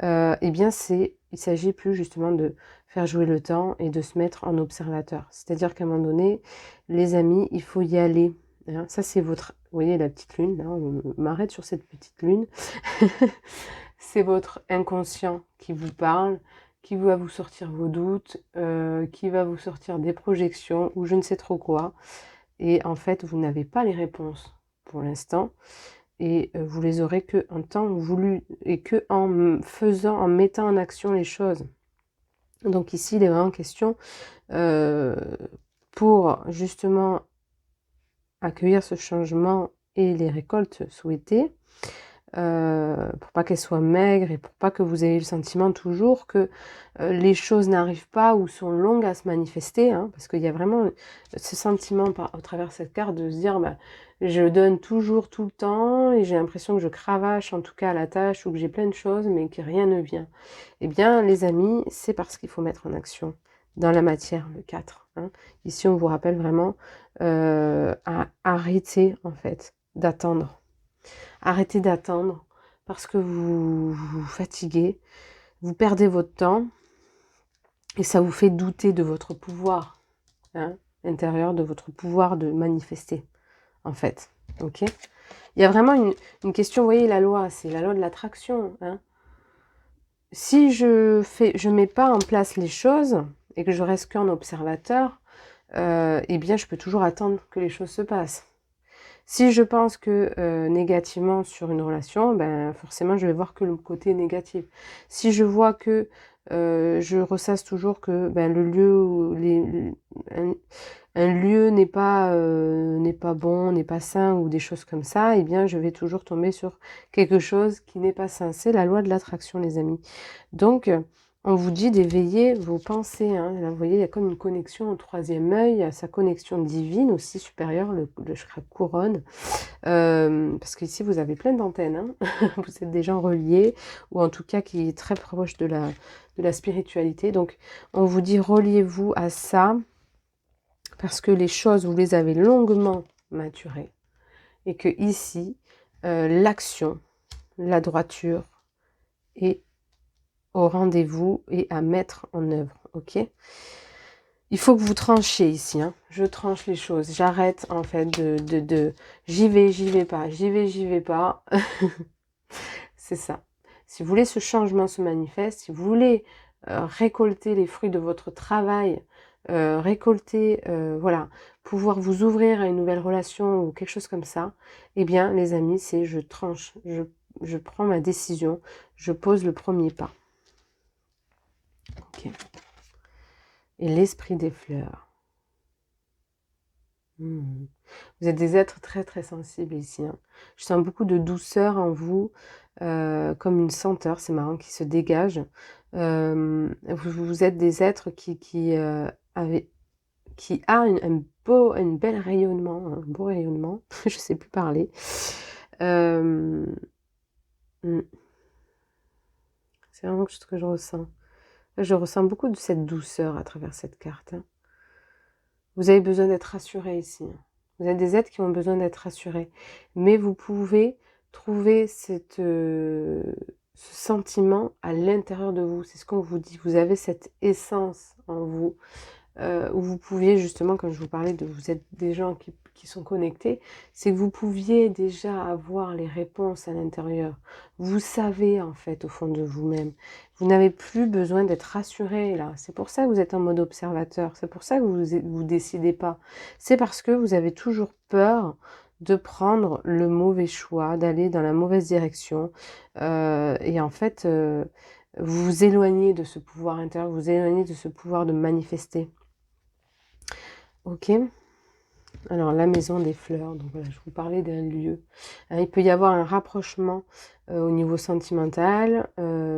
eh bien, il s'agit plus justement de faire jouer le temps et de se mettre en observateur. C'est-à-dire qu'à un moment donné, les amis, il faut y aller, hein. Ça, c'est votre... Vous voyez la petite lune, là, on m'arrête sur cette petite lune. C'est votre inconscient qui vous parle, qui va vous sortir vos doutes, qui va vous sortir des projections ou je ne sais trop quoi. Et en fait, vous n'avez pas les réponses pour l'instant. et vous les aurez que en temps voulu et que en mettant en action les choses. Donc ici, il est vraiment question pour justement accueillir ce changement et les récoltes souhaitées, pour pas qu'elles soient maigres et pour pas que vous ayez le sentiment toujours que les choses n'arrivent pas ou sont longues à se manifester, hein, parce qu'il y a vraiment ce sentiment au travers de cette carte de se dire bah, je donne toujours tout le temps et j'ai l'impression que je cravache en tout cas à la tâche ou que j'ai plein de choses mais que rien ne vient. Eh bien les amis, c'est parce qu'il faut mettre en action dans la matière, le 4. Hein. Ici on vous rappelle vraiment à arrêter en fait d'attendre. Arrêtez d'attendre parce que vous vous fatiguez, vous perdez votre temps et ça vous fait douter de votre pouvoir hein, intérieur, de votre pouvoir de manifester, en fait. Ok ? Il y a vraiment une question, vous voyez, la loi, c'est la loi de l'attraction. Hein. Si je mets pas en place les choses et que je reste qu'un observateur, eh bien, je peux toujours attendre que les choses se passent. Si je pense que négativement sur une relation, ben forcément je vais voir que le côté négatif. Si je vois que je ressasse toujours que ben, le lieu où un lieu n'est pas bon, n'est pas sain ou des choses comme ça, eh bien je vais toujours tomber sur quelque chose qui n'est pas sain. C'est la loi de l'attraction, les amis. Donc on vous dit d'éveiller vos pensées. Hein. Là, vous voyez, il y a comme une connexion au troisième œil, à sa connexion divine aussi supérieure, le chakra couronne. Parce qu'ici, vous avez plein d'antennes. Hein. Vous êtes des gens reliés, ou en tout cas qui est très proche de la spiritualité. Donc, on vous dit reliez-vous à ça, parce que les choses, vous les avez longuement maturées. Et que ici, l'action, la droiture est au rendez-vous et à mettre en œuvre, ok ? Il faut que vous tranchiez ici, hein. Je tranche les choses, j'arrête en fait de j'y vais pas, j'y vais pas. C'est ça. Si vous voulez ce changement se manifeste, si vous voulez récolter les fruits de votre travail, récolter, voilà, pouvoir vous ouvrir à une nouvelle relation ou quelque chose comme ça, eh bien les amis, c'est je tranche, je prends ma décision, je pose le premier pas. Ok. Et l'esprit des fleurs. Vous êtes des êtres très très sensibles ici. Hein. Je sens beaucoup de douceur en vous, comme une senteur, c'est marrant, qui se dégage. Vous êtes des êtres qui a un bel rayonnement, un beau rayonnement. Je sais plus parler. C'est vraiment ce que je ressens. Je ressens beaucoup de cette douceur à travers cette carte. Hein. Vous avez besoin d'être rassuré ici. Vous êtes des êtres qui ont besoin d'être rassurés. Mais vous pouvez trouver ce sentiment à l'intérieur de vous. C'est ce qu'on vous dit. Vous avez cette essence en vous. Où vous pouviez justement, comme je vous parlais de vous êtes des gens qui sont connectés, c'est que vous pouviez déjà avoir les réponses à l'intérieur. Vous savez en fait au fond de vous-même. Vous n'avez plus besoin d'être rassuré là. C'est pour ça que vous êtes en mode observateur. C'est pour ça que vous décidez pas. C'est parce que vous avez toujours peur de prendre le mauvais choix, d'aller dans la mauvaise direction. Et en fait, vous vous éloignez de ce pouvoir intérieur, vous vous éloignez de ce pouvoir de manifester. Ok, alors la maison des fleurs, donc voilà, je vous parlais d'un lieu. Il peut y avoir un rapprochement au niveau sentimental,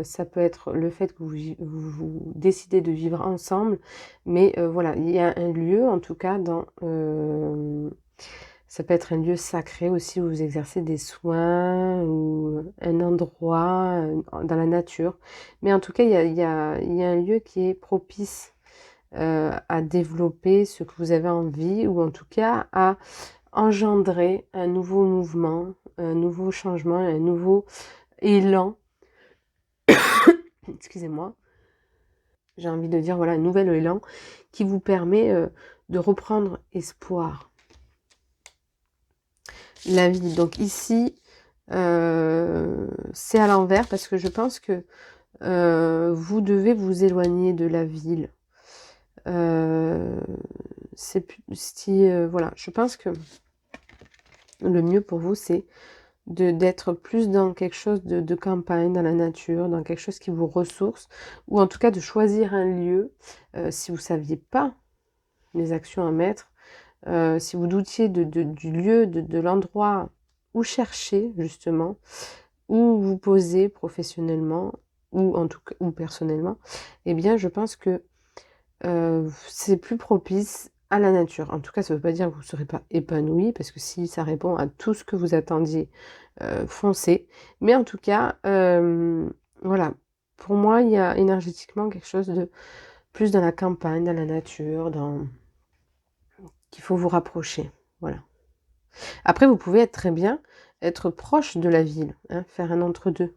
ça peut être le fait que vous décidez de vivre ensemble, mais voilà, il y a un lieu en tout cas ça peut être un lieu sacré aussi où vous exercez des soins ou un endroit dans la nature, mais en tout cas il y a un lieu qui est propice à développer ce que vous avez envie ou en tout cas à engendrer un nouveau mouvement, un nouveau changement, un nouveau élan. Excusez-moi. J'ai envie de dire, voilà, un nouvel élan qui vous permet de reprendre espoir. La vie. Donc ici, c'est à l'envers parce que je pense que vous devez vous éloigner de la ville. Voilà, je pense que le mieux pour vous, c'est d'être plus dans quelque chose de campagne, dans la nature, dans quelque chose qui vous ressource, ou en tout cas de choisir un lieu, si vous ne saviez pas les actions à mettre, si vous doutiez du lieu, de l'endroit où chercher justement, où vous posez professionnellement, ou en tout cas ou personnellement, eh bien je pense que c'est plus propice à la nature. En tout cas, ça ne veut pas dire que vous ne serez pas épanoui, parce que si ça répond à tout ce que vous attendiez, foncez. Mais en tout cas, voilà, pour moi, il y a énergétiquement quelque chose de plus dans la campagne, dans la nature, dans qu'il faut vous rapprocher, voilà. Après, vous pouvez être très bien être proche de la ville, hein, faire un entre-deux.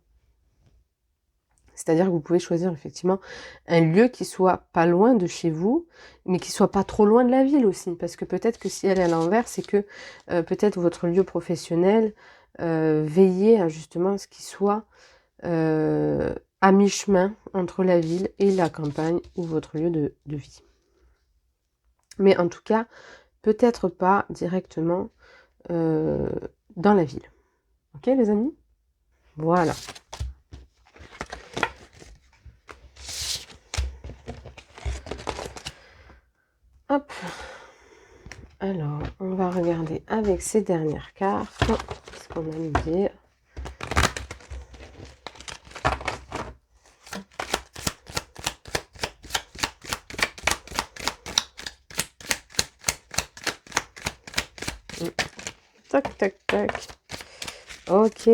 C'est-à-dire que vous pouvez choisir effectivement un lieu qui soit pas loin de chez vous, mais qui soit pas trop loin de la ville aussi. Parce que peut-être que si elle est à l'envers, c'est que peut-être votre lieu professionnel, veillez à justement ce qui soit à mi-chemin entre la ville et la campagne ou votre lieu de vie. Mais en tout cas, peut-être pas directement dans la ville. Ok les amis? Voilà. Hop. Alors, on va regarder avec ces dernières cartes ce qu'on a à nous dire. Tac, tac, tac. Ok.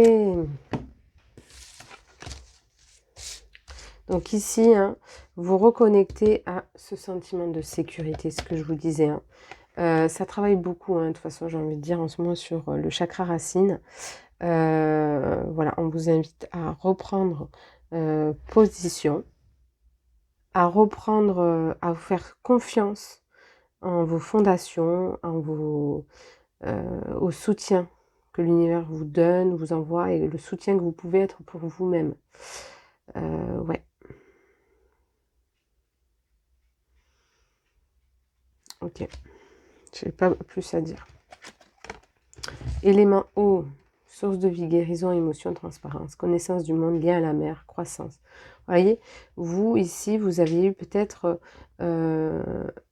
Donc ici, hein, vous reconnectez à ce sentiment de sécurité, ce que je vous disais. Hein. Ça travaille beaucoup, hein, de toute façon, j'ai envie de dire en ce moment sur le chakra racine. Voilà, on vous invite à reprendre position, à reprendre, à vous faire confiance en vos fondations, au soutien que l'univers vous donne, vous envoie, et le soutien que vous pouvez être pour vous-même. Ouais. Ok. Je n'ai pas plus à dire. Élément eau, source de vie, guérison, émotion, transparence, connaissance du monde, lien à la mer, croissance. Vous voyez, vous, ici, vous aviez eu peut-être un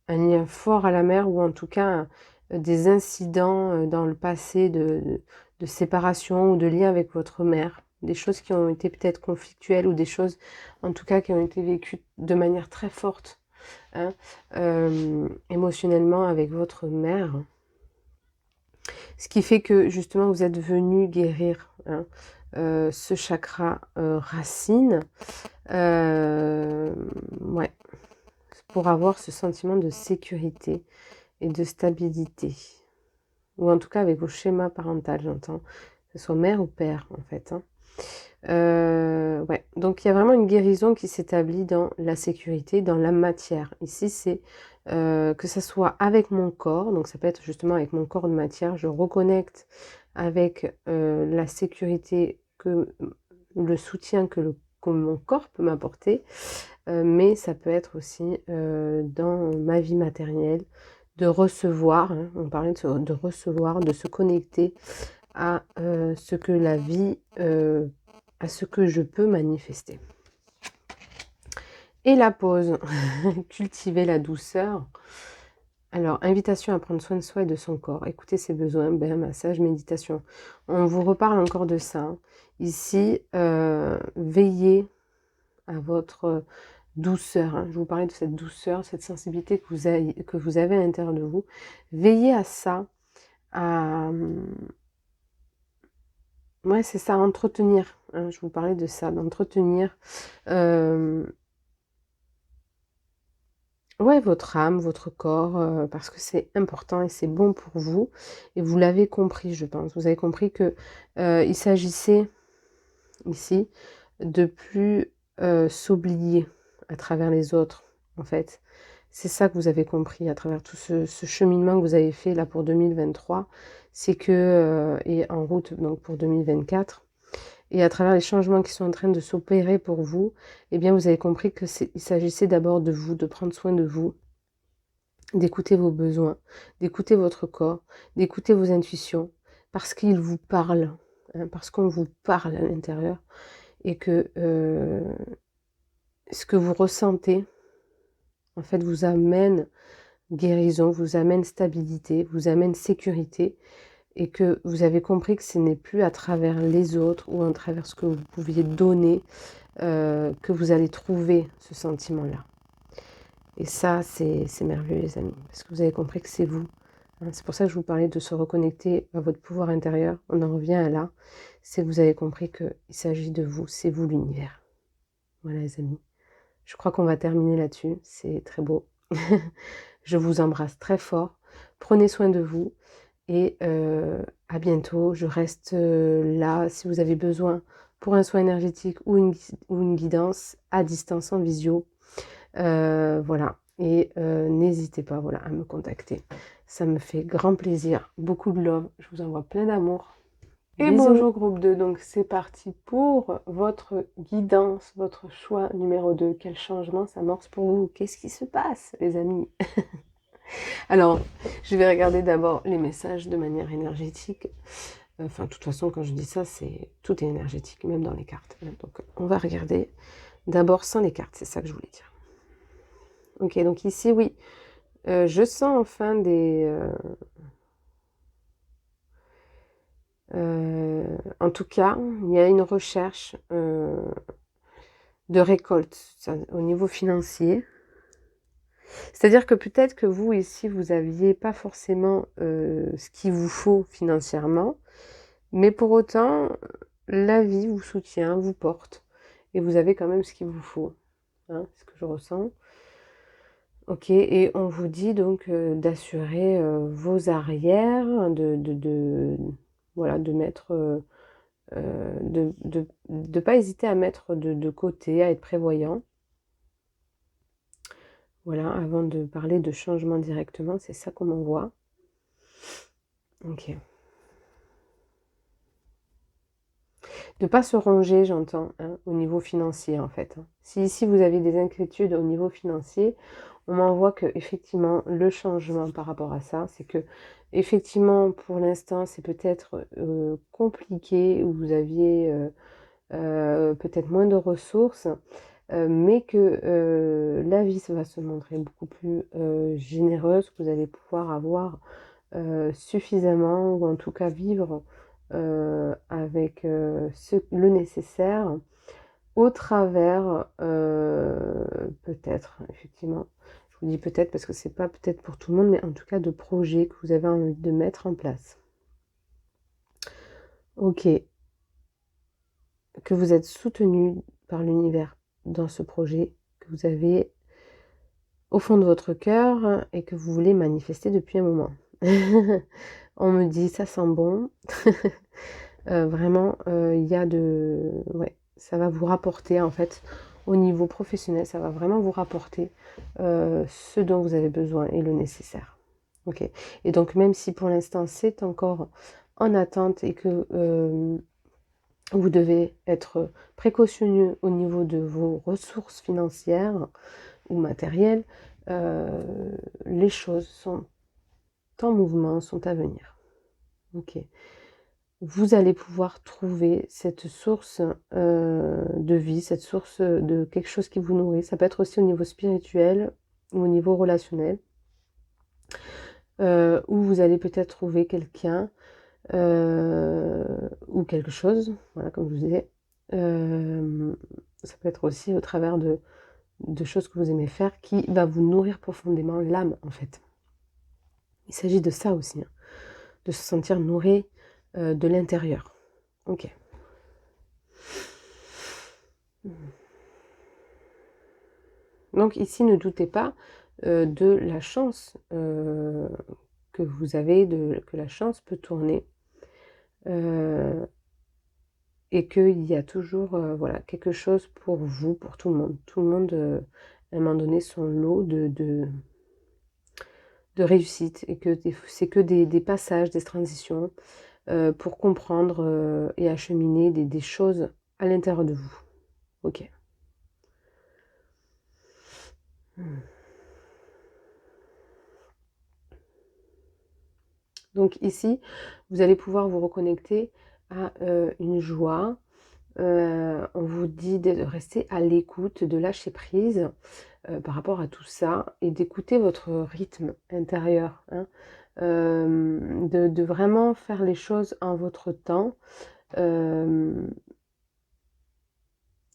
lien fort à la mer, ou en tout cas des incidents dans le passé de séparation ou de lien avec votre mère. Des choses qui ont été peut-être conflictuelles, ou des choses, en tout cas, qui ont été vécues de manière très forte, hein, émotionnellement avec votre mère. Ce qui fait que justement vous êtes venu guérir, hein, ce chakra racine, ouais, pour avoir ce sentiment de sécurité et de stabilité. Ou en tout cas avec vos schémas parentaux, j'entends, que ce soit mère ou père en fait. Hein. Ouais. Donc il y a vraiment une guérison qui s'établit dans la sécurité, dans la matière. Ici, c'est que ça soit avec mon corps, donc ça peut être justement avec mon corps de matière, je reconnecte avec la sécurité, le soutien que mon corps peut m'apporter, mais ça peut être aussi dans ma vie matérielle, de recevoir, hein, on parlait de recevoir, de se connecter à ce que la vie, à ce que je peux manifester. Et la pause, cultiver la douceur. Alors, invitation à prendre soin de soi et de son corps. Écouter ses besoins, bain, massage, méditation. On vous reparle encore de ça. Hein. Ici, veillez à votre douceur. Hein. Je vous parlais de cette douceur, cette sensibilité que vous avez à l'intérieur de vous. Veillez à ça, ouais, c'est ça, entretenir. Hein, je vous parlais de ça, d'entretenir ouais, votre âme, votre corps, parce que c'est important et c'est bon pour vous. Et vous l'avez compris, je pense. Vous avez compris que il s'agissait ici de plus s'oublier à travers les autres, en fait. C'est ça que vous avez compris à travers tout ce cheminement que vous avez fait là pour 2023. C'est que, et en route donc pour 2024, et à travers les changements qui sont en train de s'opérer pour vous, eh bien vous avez compris que il s'agissait d'abord de vous, de prendre soin de vous, d'écouter vos besoins, d'écouter votre corps, d'écouter vos intuitions, parce qu'ils vous parlent. hein, parce qu'on vous parle à l'intérieur et que ce que vous ressentez, en fait, vous amène guérison, vous amène stabilité, vous amène sécurité et que vous avez compris que ce n'est plus à travers les autres ou à travers ce que vous pouviez donner que vous allez trouver ce sentiment-là. Et ça, c'est merveilleux, les amis, parce que vous avez compris que c'est vous. Hein. C'est pour ça que je vous parlais de se reconnecter à votre pouvoir intérieur. On en revient à là. C'est que vous avez compris qu'il s'agit de vous. C'est vous l'univers. Voilà, les amis. Je crois qu'on va terminer là-dessus. C'est très beau. Je vous embrasse très fort. Prenez soin de vous. Et à bientôt. Je reste là si vous avez besoin pour un soin énergétique ou une guidance à distance en visio. Voilà. Et n'hésitez pas voilà, à me contacter. Ça me fait grand plaisir. Beaucoup de love. Je vous envoie plein d'amour. Et Bisous. bonjour groupe 2, donc c'est parti pour votre guidance, votre choix numéro 2. Quel changement s'amorce pour vous? Qu'est-ce qui se passe, les amis? Alors, je vais regarder d'abord les messages de manière énergétique. Enfin, de toute façon, quand je dis ça, tout est énergétique, même dans les cartes. Donc, on va regarder d'abord sans les cartes, c'est ça que je voulais dire. Ok, donc ici, oui, je sens enfin en tout cas, il y a une recherche de récolte ça, au niveau financier. C'est-à-dire que peut-être que vous, ici, vous n'aviez pas forcément ce qu'il vous faut financièrement, mais pour autant, la vie vous soutient, vous porte, et vous avez quand même ce qu'il vous faut. Hein, c'est ce que je ressens. Ok, et on vous dit donc d'assurer vos arrières, voilà, de mettre, de pas hésiter à mettre de côté, à être prévoyant. Voilà, avant de parler de changement directement, c'est ça qu'on m'envoie. Ok. De pas se ronger, j'entends, hein, au niveau financier en fait. Hein. Si ici vous avez des inquiétudes au niveau financier, on m'envoie que effectivement le changement par rapport à ça, c'est que effectivement pour l'instant c'est peut-être compliqué ou vous aviez peut-être moins de ressources, mais que la vie va se montrer beaucoup plus généreuse, que vous allez pouvoir avoir suffisamment ou en tout cas vivre avec le nécessaire au travers peut-être effectivement je vous dis peut-être parce que c'est pas peut-être pour tout le monde mais en tout cas de projets que vous avez envie de mettre en place. Ok, que vous êtes soutenu par l'univers dans ce projet que vous avez au fond de votre cœur et que vous voulez manifester depuis un moment. On me dit ça sent bon. Vraiment, il y a ouais, ça va vous rapporter en fait au niveau professionnel, ça va vraiment vous rapporter ce dont vous avez besoin et le nécessaire. Ok. Et donc même si pour l'instant c'est encore en attente et que vous devez être précautionneux au niveau de vos ressources financières ou matérielles, les choses sont en mouvement, sont à venir. Ok. Vous allez pouvoir trouver cette source de vie, cette source de quelque chose qui vous nourrit. Ça peut être aussi au niveau spirituel ou au niveau relationnel, où vous allez peut-être trouver quelqu'un ou quelque chose, voilà, comme je vous disais. Ça peut être aussi au travers de choses que vous aimez faire qui va vous nourrir profondément l'âme, en fait. Il s'agit de ça aussi, hein, de se sentir nourri de l'intérieur. Ok. Donc ici, ne doutez pas de la chance que vous avez, que la chance peut tourner. Et qu'il y a toujours voilà, quelque chose pour vous, pour tout le monde. Tout le monde, à un moment donné, son lot de réussite. Et que c'est que des passages, des transitions pour comprendre et acheminer des choses à l'intérieur de vous. Ok. Donc ici, vous allez pouvoir vous reconnecter à une joie. On vous dit de rester à l'écoute, de lâcher prise par rapport à tout ça et d'écouter votre rythme intérieur, hein. De vraiment faire les choses en votre temps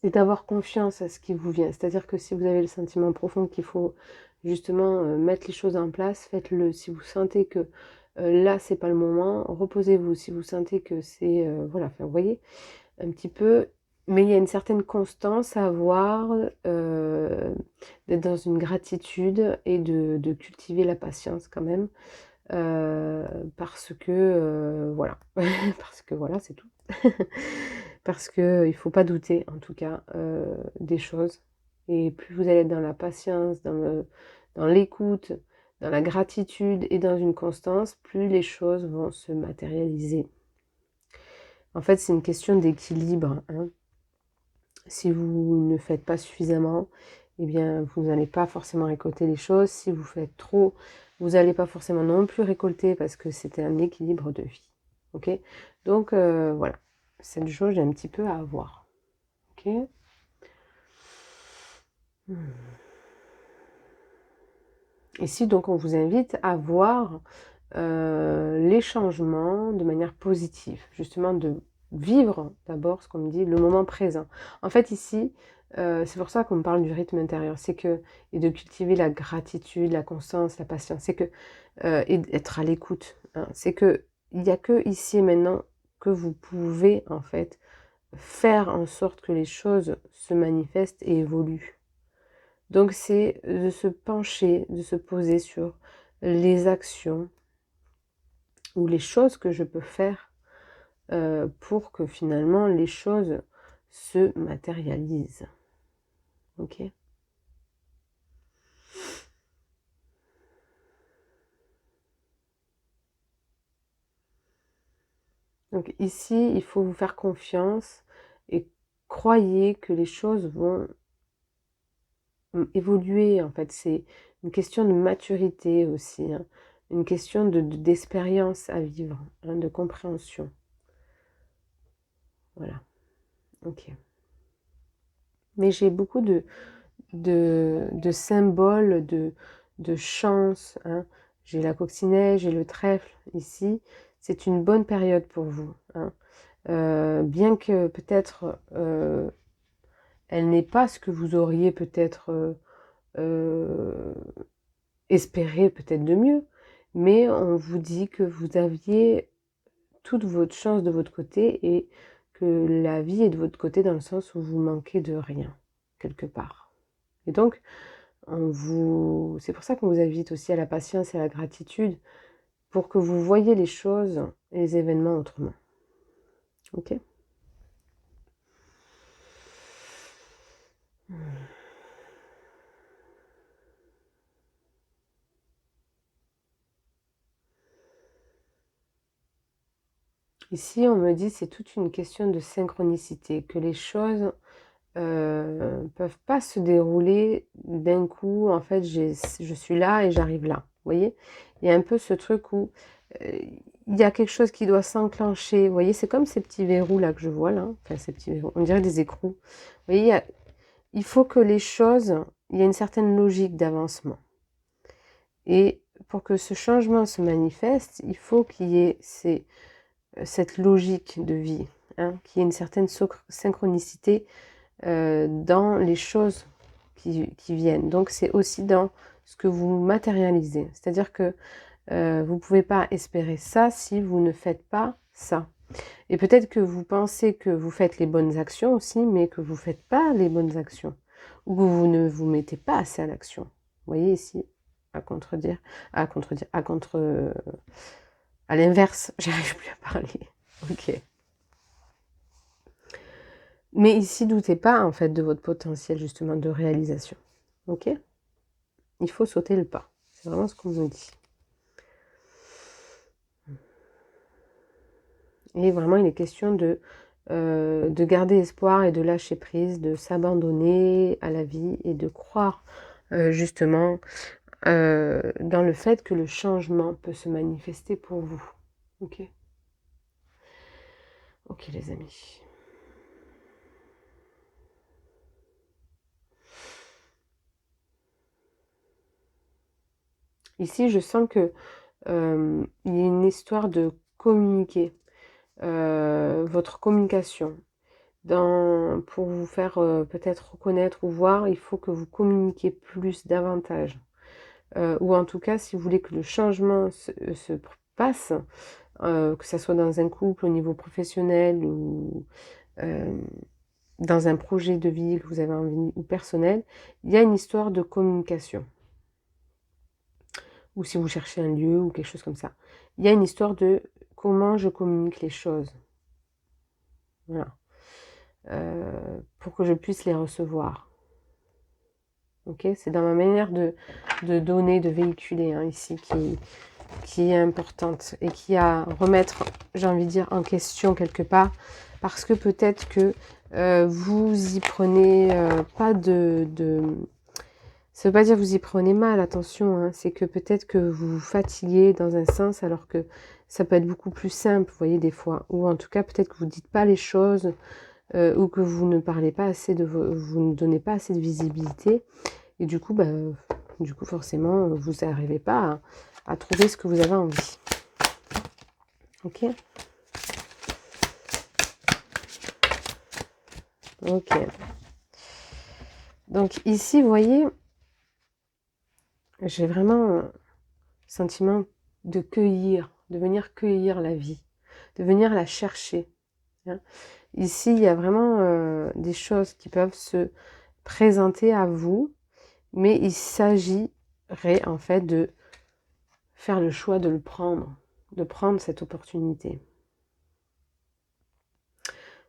et d'avoir confiance à ce qui vous vient. C'est-à-dire que si vous avez le sentiment profond qu'il faut justement mettre les choses en place, faites-le. Si vous sentez que là, c'est pas le moment, reposez-vous. Si vous sentez que c'est... voilà, enfin, vous voyez, un petit peu... Mais il y a une certaine constance à avoir, d'être dans une gratitude et de cultiver la patience quand même. Parce que, voilà. Parce que voilà, c'est tout. Parce que il faut pas douter, en tout cas, des choses. Et plus vous allez être dans la patience, dans l'écoute, dans la gratitude et dans une constance, plus les choses vont se matérialiser. En fait, c'est une question d'équilibre, hein. Si vous ne faites pas suffisamment, eh bien, vous n'allez pas forcément récolter les choses. Si vous faites trop, vous n'allez pas forcément non plus récolter parce que c'est un équilibre de vie. Ok? Donc, voilà. Cette jauge est un petit peu à avoir. Ok? Ici, donc, on vous invite à voir les changements de manière positive. Justement, de vivre d'abord, ce qu'on me dit, le moment présent. En fait, ici, c'est pour ça qu'on me parle du rythme intérieur. C'est que, et de cultiver la gratitude, la constance, la patience. C'est que, et d'être à l'écoute, hein. C'est que, il n'y a que ici et maintenant que vous pouvez, en fait, faire en sorte que les choses se manifestent et évoluent. Donc c'est de se pencher, de se poser sur les actions ou les choses que je peux faire pour que finalement les choses se matérialisent. Ok? Donc ici, il faut vous faire confiance et croyez que les choses vont évoluer. En fait, c'est une question de maturité aussi, hein. Une question d'expérience à vivre, hein, de compréhension. Voilà. Ok. Mais j'ai beaucoup de symboles, de chance, hein. J'ai la coccinelle, j'ai le trèfle ici. C'est une bonne période pour vous, hein. Bien que peut-être elle n'est pas ce que vous auriez peut-être euh, espéré peut-être de mieux, mais on vous dit que vous aviez toute votre chance de votre côté et que la vie est de votre côté dans le sens où vous manquez de rien, quelque part. Et donc, c'est pour ça qu'on vous invite aussi à la patience et à la gratitude pour que vous voyez les choses et les événements autrement. Ok? Ici, on me dit c'est toute une question de synchronicité, que les choses peuvent pas se dérouler d'un coup. En fait, je suis là et j'arrive là. Vous voyez? Il y a un peu ce truc où il y a quelque chose qui doit s'enclencher. Vous voyez, c'est comme ces petits verrous là que je vois là. Enfin, ces petits verrous. On dirait des écrous. Vous voyez, il faut que les choses, il y a une certaine logique d'avancement. Et pour que ce changement se manifeste, il faut qu'il y ait cette logique de vie, hein, qu'il y ait une certaine synchronicité dans les choses qui viennent. Donc c'est aussi dans ce que vous matérialisez. C'est-à-dire que vous ne pouvez pas espérer ça si vous ne faites pas ça. Et peut-être que vous pensez que vous faites les bonnes actions aussi, mais que vous ne faites pas les bonnes actions. Ou que vous ne vous mettez pas assez à l'action. Vous voyez ici, à l'inverse, j'arrive plus à parler. Ok. Mais ici, doutez pas en fait de votre potentiel justement de réalisation. Ok? Il faut sauter le pas. C'est vraiment ce qu'on me dit. Et vraiment, il est question de garder espoir et de lâcher prise, de s'abandonner à la vie et de croire justement dans le fait que le changement peut se manifester pour vous. Ok? Ok les amis. Ici, je sens que il y a une histoire de communiquer, votre communication. Pour vous faire peut-être reconnaître ou voir, il faut que vous communiquiez plus, davantage. Ou en tout cas, si vous voulez que le changement se passe, que ça soit dans un couple, au niveau professionnel ou dans un projet de vie que vous avez envie ou personnel, il y a une histoire de communication. Ou si vous cherchez un lieu ou quelque chose comme ça. Il y a une histoire de comment je communique les choses. Voilà. Pour que je puisse les recevoir. Ok, c'est dans ma manière de donner, de véhiculer hein, ici qui est importante et qui a à remettre, j'ai envie de dire, en question quelque part, parce que peut-être que vous y prenez pas ça veut pas dire que vous y prenez mal, attention, hein, c'est que peut-être que vous vous fatiguez dans un sens alors que ça peut être beaucoup plus simple, vous voyez, des fois. Ou en tout cas, peut-être que vous ne dites pas les choses ou que vous ne parlez pas assez vous ne donnez pas assez de visibilité. Et du coup, forcément, vous n'arrivez pas à trouver ce que vous avez envie. Ok? Ok. Donc ici, vous voyez, j'ai vraiment un sentiment de cueillir, de venir cueillir la vie, de venir la chercher. Hein. Ici, il y a vraiment des choses qui peuvent se présenter à vous, mais il s'agirait en fait de faire le choix de de prendre cette opportunité.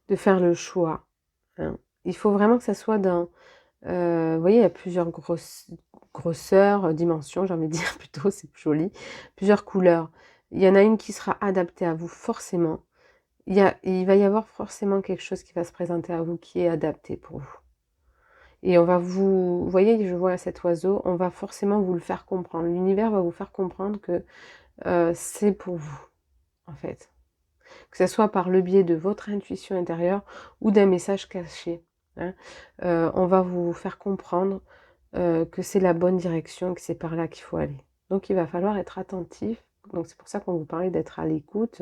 De faire le choix. Hein. Il faut vraiment que ça soit dans... vous voyez, il y a plusieurs grosseurs, dimensions, j'ai envie de dire plutôt, c'est joli. Plusieurs couleurs. Il y en a une qui sera adaptée à vous forcément. Il va y avoir forcément quelque chose qui va se présenter à vous qui est adapté pour vous. Et on va vous voyez, je vois cet oiseau, on va forcément vous le faire comprendre. L'univers va vous faire comprendre que c'est pour vous, en fait. Que ce soit par le biais de votre intuition intérieure ou d'un message caché. Hein. On va vous faire comprendre que c'est la bonne direction, que c'est par là qu'il faut aller. Donc il va falloir être attentif. Donc c'est pour ça qu'on vous parlait d'être à l'écoute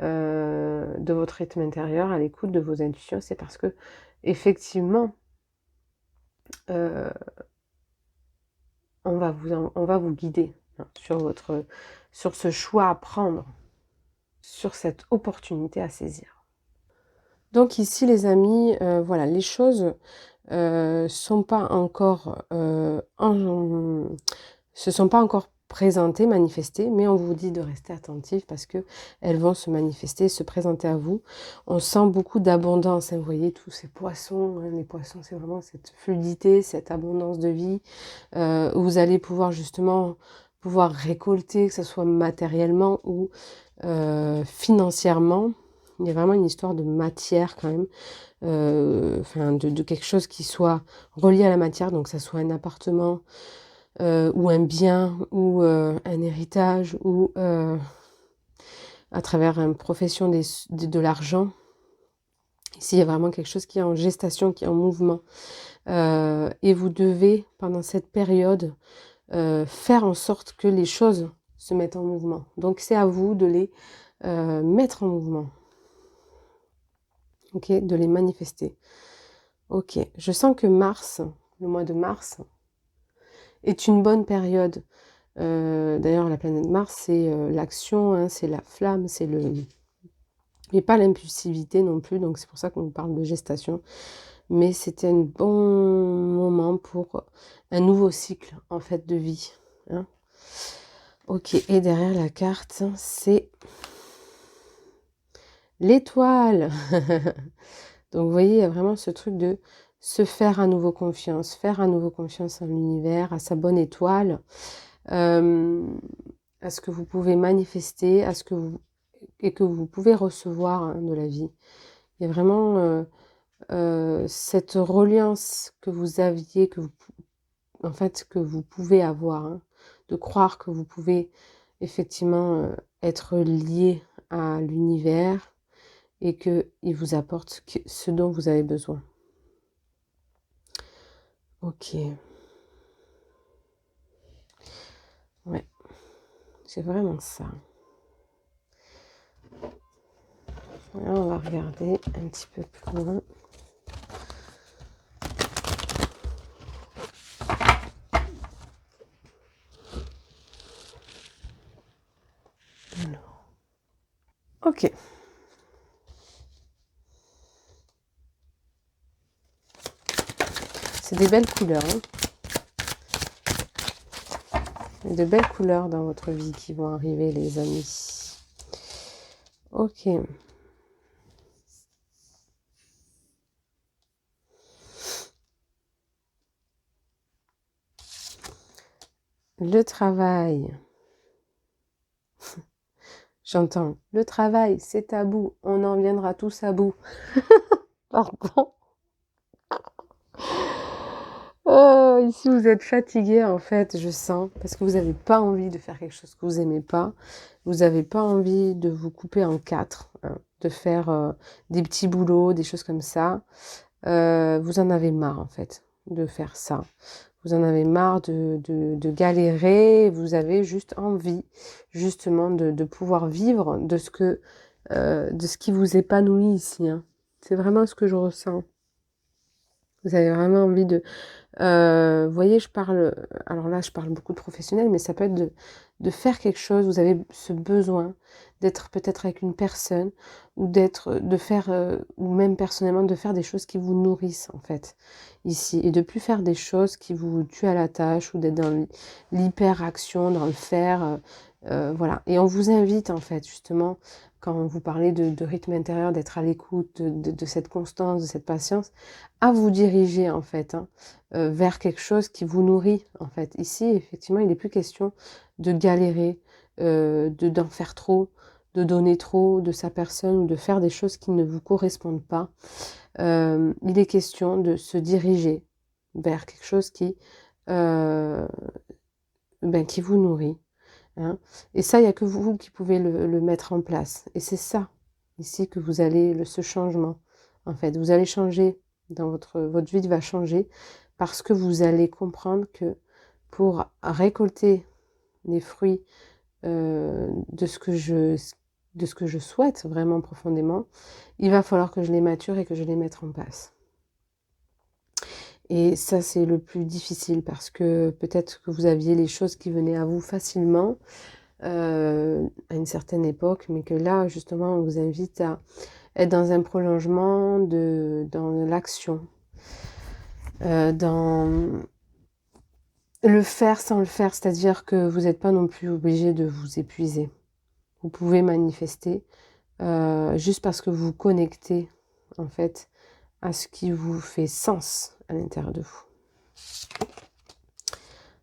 de votre rythme intérieur, à l'écoute de vos intuitions. C'est parce que effectivement, on va vous guider hein, sur ce choix à prendre, sur cette opportunité à saisir. Donc ici les amis, voilà, les choses sont pas encore se sont pas encore présentées, manifestées, mais on vous dit de rester attentif parce que elles vont se manifester, se présenter à vous. On sent beaucoup d'abondance, hein, vous voyez tous ces poissons, hein, les poissons c'est vraiment cette fluidité, cette abondance de vie où vous allez pouvoir justement récolter, que ce soit matériellement ou financièrement. Il y a vraiment une histoire de matière quand même, de quelque chose qui soit relié à la matière, donc que ça soit un appartement ou un bien ou un héritage ou à travers une profession de l'argent. Ici, il y a vraiment quelque chose qui est en gestation, qui est en mouvement. Et vous devez, pendant cette période, faire en sorte que les choses se mettent en mouvement. Donc, c'est à vous de les mettre en mouvement. Ok, de les manifester. Ok, je sens que mars, le mois de mars, est une bonne période. D'ailleurs, la planète Mars, c'est l'action, hein, c'est la flamme, c'est le... Et pas l'impulsivité non plus, donc c'est pour ça qu'on vous parle de gestation. Mais c'était un bon moment pour un nouveau cycle, en fait, de vie. Hein. Ok, et derrière la carte, c'est l'étoile. Donc, vous voyez, il y a vraiment ce truc de se faire à nouveau confiance en l'univers, à sa bonne étoile, à ce que vous pouvez manifester, et que vous pouvez recevoir hein, de la vie. Il y a vraiment cette reliance que vous aviez, que vous pouvez avoir, hein, de croire que vous pouvez effectivement être lié à l'univers et qu'il vous apporte ce dont vous avez besoin. Ok. Ouais, c'est vraiment ça. Là, on va regarder un petit peu plus loin. Alors. Ok. C'est des belles couleurs. Hein. De belles couleurs dans votre vie qui vont arriver, les amis. Ok. Le travail. J'entends. Le travail, c'est tabou. On en viendra tous à bout. Pardon. Oh, ici vous êtes fatigué en fait, je sens, parce que vous n'avez pas envie de faire quelque chose que vous n'aimez pas. Vous n'avez pas envie de vous couper en quatre, hein, de faire des petits boulots, des choses comme ça. Vous en avez marre en fait de faire ça. Vous en avez marre de galérer. Vous avez juste envie justement de pouvoir vivre de ce qui vous épanouit ici. Hein. C'est vraiment ce que je ressens. Vous avez vraiment envie vous voyez, alors là, je parle beaucoup de professionnels, mais ça peut être de faire quelque chose. Vous avez ce besoin d'être peut-être avec une personne ou ou même personnellement, de faire des choses qui vous nourrissent, en fait, ici. Et de plus faire des choses qui vous tuent à la tâche ou d'être dans l'hyper-action, dans le faire. Voilà. Et on vous invite, en fait, justement, quand vous parlez de rythme intérieur, d'être à l'écoute, de cette constance, de cette patience, à vous diriger, en fait, hein, vers quelque chose qui vous nourrit, en fait. Ici, effectivement, il n'est plus question de galérer, d'en faire trop, de donner trop de sa personne ou de faire des choses qui ne vous correspondent pas. Il est question de se diriger vers quelque chose qui vous nourrit. Hein. Et ça, il n'y a que vous qui pouvez le mettre en place. Et c'est ça, ici, que vous allez, ce changement, en fait. Vous allez changer, votre vie va changer, parce que vous allez comprendre que pour récolter les fruits de ce que je souhaite vraiment profondément, il va falloir que je les mature et que je les mette en place. Et ça, c'est le plus difficile parce que peut-être que vous aviez les choses qui venaient à vous facilement à une certaine époque, mais que là, justement, on vous invite à être dans un prolongement dans l'action, dans le faire sans le faire, c'est-à-dire que vous n'êtes pas non plus obligé de vous épuiser. Vous pouvez manifester juste parce que vous vous connectez, en fait, à ce qui vous fait sens à l'intérieur de vous.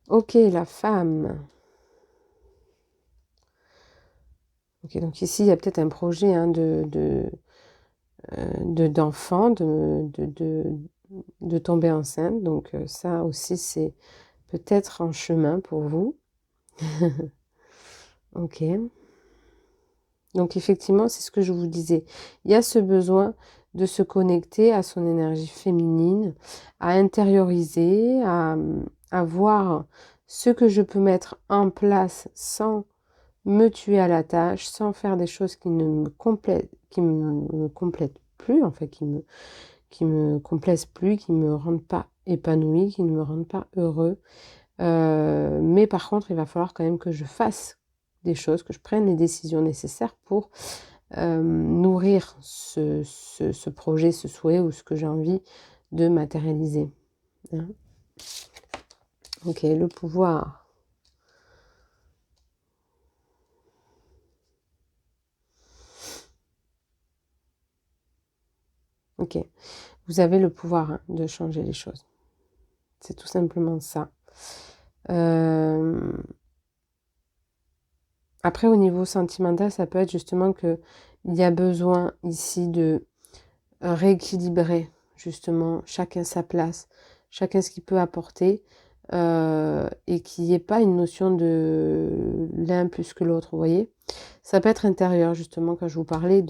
Ok, la femme. Ok, donc ici, il y a peut-être un projet hein, d'enfant, de tomber enceinte. Donc ça aussi, c'est peut-être en chemin pour vous. Ok. Donc effectivement, c'est ce que je vous disais. Il y a ce besoin de se connecter à son énergie féminine, à intérioriser, à voir ce que je peux mettre en place sans me tuer à la tâche, sans faire des choses qui ne me complètent plus, en fait, qui me complaisent plus, qui me rendent pas épanouie, qui ne me rendent pas heureux. Mais par contre, il va falloir quand même que je fasse des choses, que je prenne les décisions nécessaires pour nourrir ce projet, ce souhait ou ce que j'ai envie de matérialiser. Hein. Ok, le pouvoir. Ok, vous avez le pouvoir hein, de changer les choses. C'est tout simplement ça. Après, au niveau sentimental, ça peut être justement qu'il y a besoin ici de rééquilibrer justement chacun sa place, chacun ce qu'il peut apporter et qu'il n'y ait pas une notion de l'un plus que l'autre, vous voyez. Ça peut être intérieur justement quand je vous parlais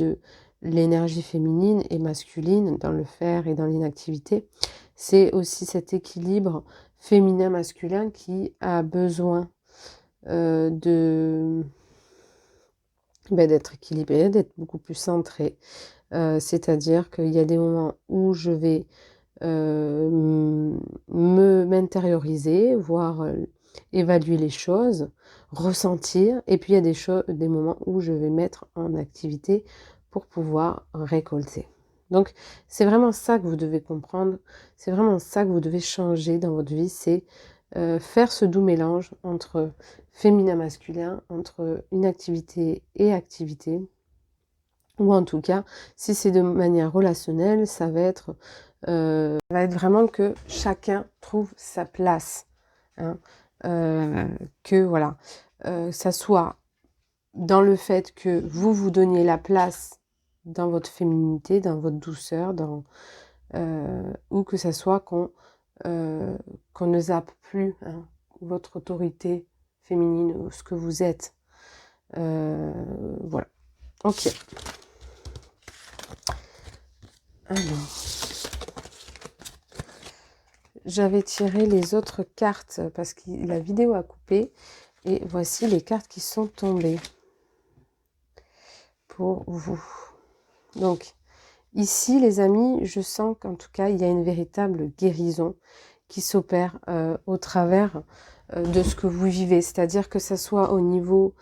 l'énergie féminine et masculine dans le faire et dans l'inactivité. C'est aussi cet équilibre féminin-masculin qui a besoin d'être équilibré, d'être beaucoup plus centré. C'est-à-dire qu'il y a des moments où je vais m'intérioriser, voire évaluer les choses, ressentir, et puis il y a des moments où je vais mettre en activité pour pouvoir récolter. Donc c'est vraiment ça que vous devez comprendre, c'est vraiment ça que vous devez changer dans votre vie, c'est faire ce doux mélange entre féminin-masculin, entre inactivité et activité, ou en tout cas, si c'est de manière relationnelle, ça va être vraiment que chacun trouve sa place. Hein. Que voilà, ça soit dans le fait que vous vous donniez la place dans votre féminité, dans votre douceur, ou que ça soit qu'on ne zappe plus votre autorité féminine ou ce que vous êtes. Voilà. Ok. Alors, j'avais tiré les autres cartes parce que la vidéo a coupé et voici les cartes qui sont tombées pour vous. Donc, ici, les amis, je sens qu'en tout cas, il y a une véritable guérison qui s'opère au travers de ce que vous vivez. C'est-à-dire que ça soit au niveau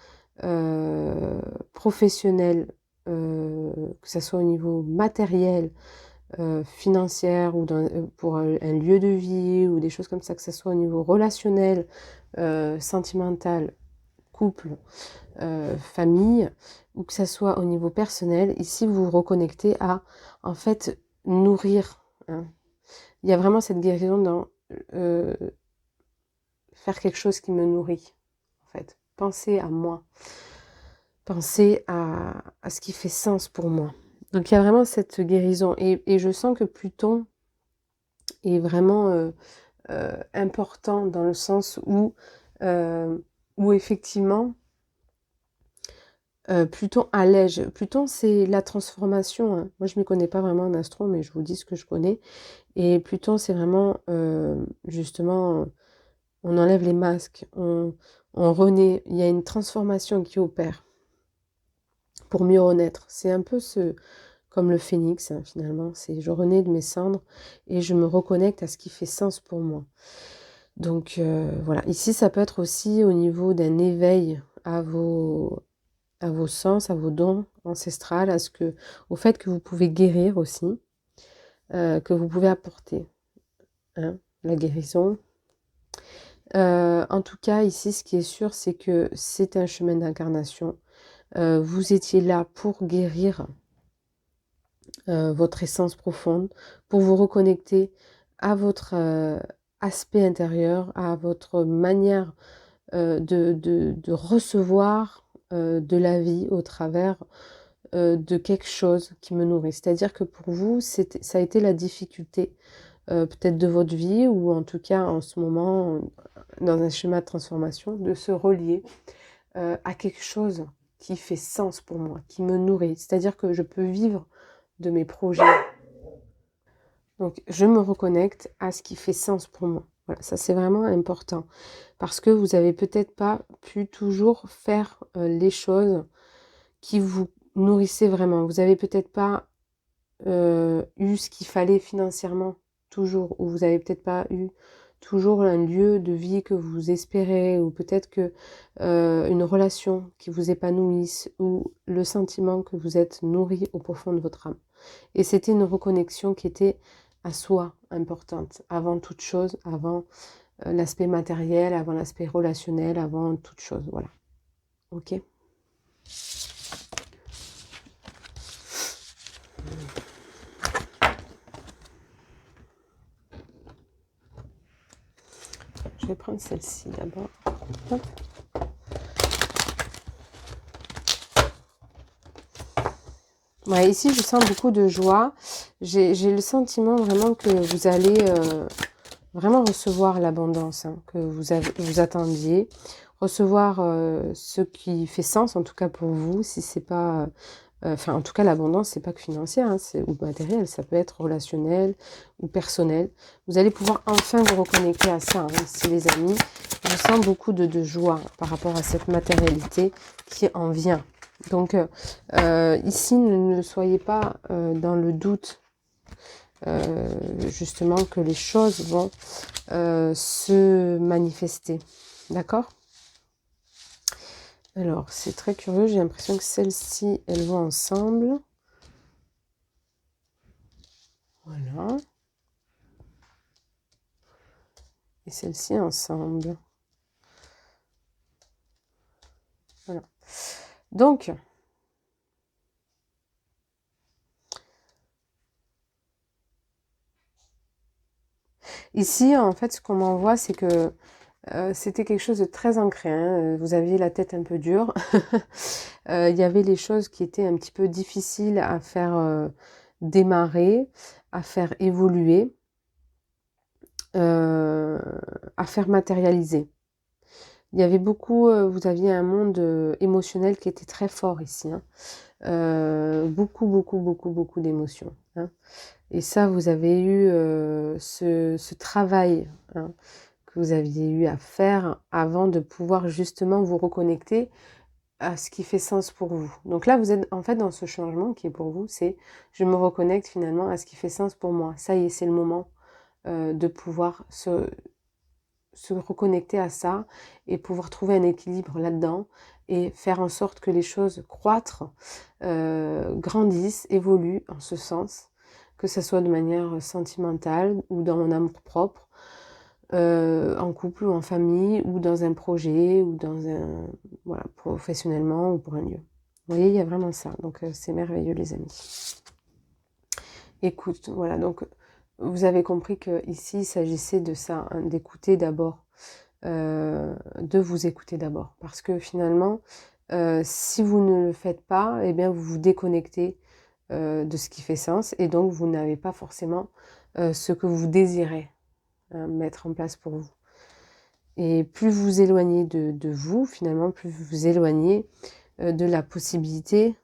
professionnel, que ça soit au niveau matériel, financière ou pour un lieu de vie ou des choses comme ça, que ce soit au niveau relationnel, sentimental, couple, famille, ou que ce soit au niveau personnel, ici vous vous reconnectez à en fait nourrir. Hein. Il y a vraiment cette guérison dans faire quelque chose qui me nourrit, en fait. Penser à moi, penser à ce qui fait sens pour moi. Donc il y a vraiment cette guérison et je sens que Pluton est vraiment important dans le sens où effectivement Pluton allège. Pluton c'est la transformation. Hein. Moi je ne m'y connais pas vraiment en astro mais je vous dis ce que je connais. Et Pluton c'est vraiment justement on enlève les masques, on renaît, il y a une transformation qui opère pour mieux renaître. C'est un peu comme le phénix, hein, finalement. C'est je renais de mes cendres et je me reconnecte à ce qui fait sens pour moi. Donc voilà. Ici, ça peut être aussi au niveau d'un éveil à vos sens, à vos dons ancestrales, au fait que vous pouvez guérir aussi, que vous pouvez apporter hein, la guérison. En tout cas, ici, ce qui est sûr, c'est que c'est un chemin d'incarnation. Vous étiez là pour guérir votre essence profonde, pour vous reconnecter à votre aspect intérieur, à votre manière de recevoir de la vie au travers de quelque chose qui me nourrit. C'est-à-dire que pour vous, ça a été la difficulté peut-être de votre vie, ou en tout cas en ce moment, dans un schéma de transformation, de se relier à quelque chose qui fait sens pour moi, qui me nourrit. C'est-à-dire que je peux vivre de mes projets. Donc, je me reconnecte à ce qui fait sens pour moi. Voilà, ça c'est vraiment important. Parce que vous n'avez peut-être pas pu toujours faire les choses qui vous nourrissaient vraiment. Vous n'avez peut-être pas eu ce qu'il fallait financièrement, toujours. Ou vous n'avez peut-être pas eu toujours un lieu de vie que vous espérez, ou peut-être que une relation qui vous épanouisse, ou le sentiment que vous êtes nourri au profond de votre âme. Et c'était une reconnexion qui était à soi importante, avant toute chose, avant l'aspect matériel, avant l'aspect relationnel, avant toute chose, voilà. Ok. Je vais prendre celle-ci d'abord. Ouais, ici, je sens beaucoup de joie. J'ai le sentiment vraiment que vous allez vraiment recevoir l'abondance hein, que vous attendiez. Recevoir ce qui fait sens, en tout cas pour vous, si c'est pas Enfin, en tout cas, l'abondance, c'est pas que financière, hein, ou matériel, ça peut être relationnel ou personnel. Vous allez pouvoir enfin vous reconnecter à ça, hein, ici, les amis. Je sens beaucoup de joie par rapport à cette matérialité qui en vient. Donc, ici, ne soyez pas dans le doute, justement, que les choses vont se manifester. D'accord ? Alors, c'est très curieux, j'ai l'impression que celles-ci, elles vont ensemble. Voilà. Et celles-ci ensemble. Voilà. Donc, ici, en fait, ce qu'on m'envoie, c'est que c'était quelque chose de très ancré. Hein. Vous aviez la tête un peu dure. Il y avait les choses qui étaient un petit peu difficiles à faire démarrer, à faire évoluer, à faire matérialiser. Il y avait beaucoup, vous aviez un monde émotionnel qui était très fort ici. Hein. Beaucoup d'émotions. Hein. Et ça, vous avez eu ce travail, hein, que vous aviez eu à faire avant de pouvoir justement vous reconnecter à ce qui fait sens pour vous. Donc là, vous êtes en fait dans ce changement qui est pour vous, c'est je me reconnecte finalement à ce qui fait sens pour moi. Ça y est, c'est le moment de pouvoir se reconnecter à ça et pouvoir trouver un équilibre là-dedans et faire en sorte que les choses croîtrent, grandissent, évoluent en ce sens, que ce soit de manière sentimentale ou dans mon amour propre, en couple ou en famille, ou dans un projet, ou dans un... voilà, professionnellement ou pour un lieu. Vous voyez, il y a vraiment ça. Donc, c'est merveilleux, les amis. Écoute, voilà, donc, vous avez compris qu'ici, il s'agissait de ça, hein, d'écouter d'abord, de vous écouter d'abord. Parce que finalement, si vous ne le faites pas, eh bien, vous vous déconnectez de ce qui fait sens, et donc, vous n'avez pas forcément ce que vous désirez, hein, mettre en place pour vous. Et plus vous vous éloignez de vous, finalement, plus vous vous éloignez de la possibilité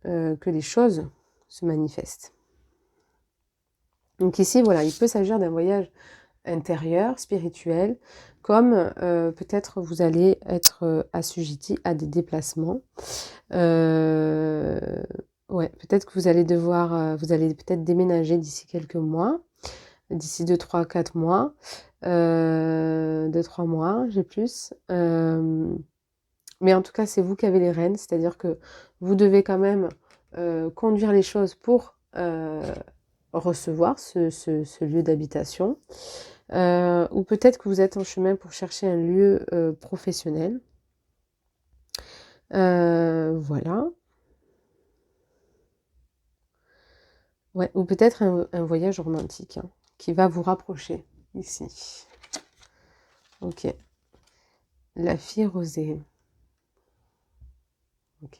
que les choses se manifestent. Donc ici, voilà, il peut s'agir d'un voyage intérieur, spirituel, comme peut-être vous allez être assujetti à des déplacements. Ouais, peut-être que vous allez devoir, vous allez peut-être déménager d'ici quelques mois, d'ici 2, 3, 4 mois, 2, 3 mois, j'ai plus. Mais en tout cas, c'est vous qui avez les rênes, c'est-à-dire que vous devez quand même conduire les choses pour recevoir ce lieu d'habitation. Ou peut-être que vous êtes en chemin pour chercher un lieu professionnel. Voilà. Ouais, ou peut-être un voyage romantique, hein, qui va vous rapprocher ici. Ok. La fille rosée. Ok.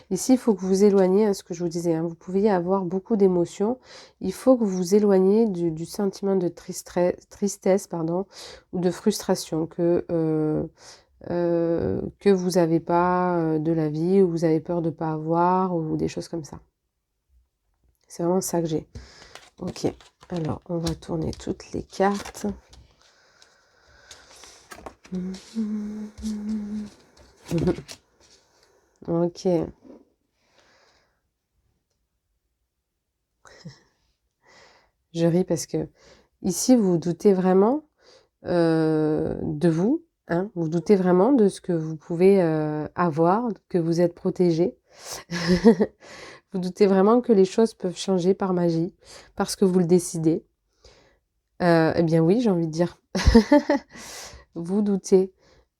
Ici, il faut que vous vous éloigniez, à ce que je vous disais, hein, vous pouviez avoir beaucoup d'émotions. Il faut que vous vous éloigniez du sentiment de tristesse, pardon, ou de frustration que vous n'avez pas de la vie, ou vous avez peur de ne pas avoir, ou des choses comme ça. C'est vraiment ça que j'ai. Ok, alors on va tourner toutes les cartes. Ok. Je ris parce que ici, vous doutez vraiment de vous, hein, vous doutez vraiment de ce que vous pouvez avoir, que vous êtes protégé. Vous doutez vraiment que les choses peuvent changer par magie, parce que vous le décidez. Eh bien oui, j'ai envie de dire. Vous doutez,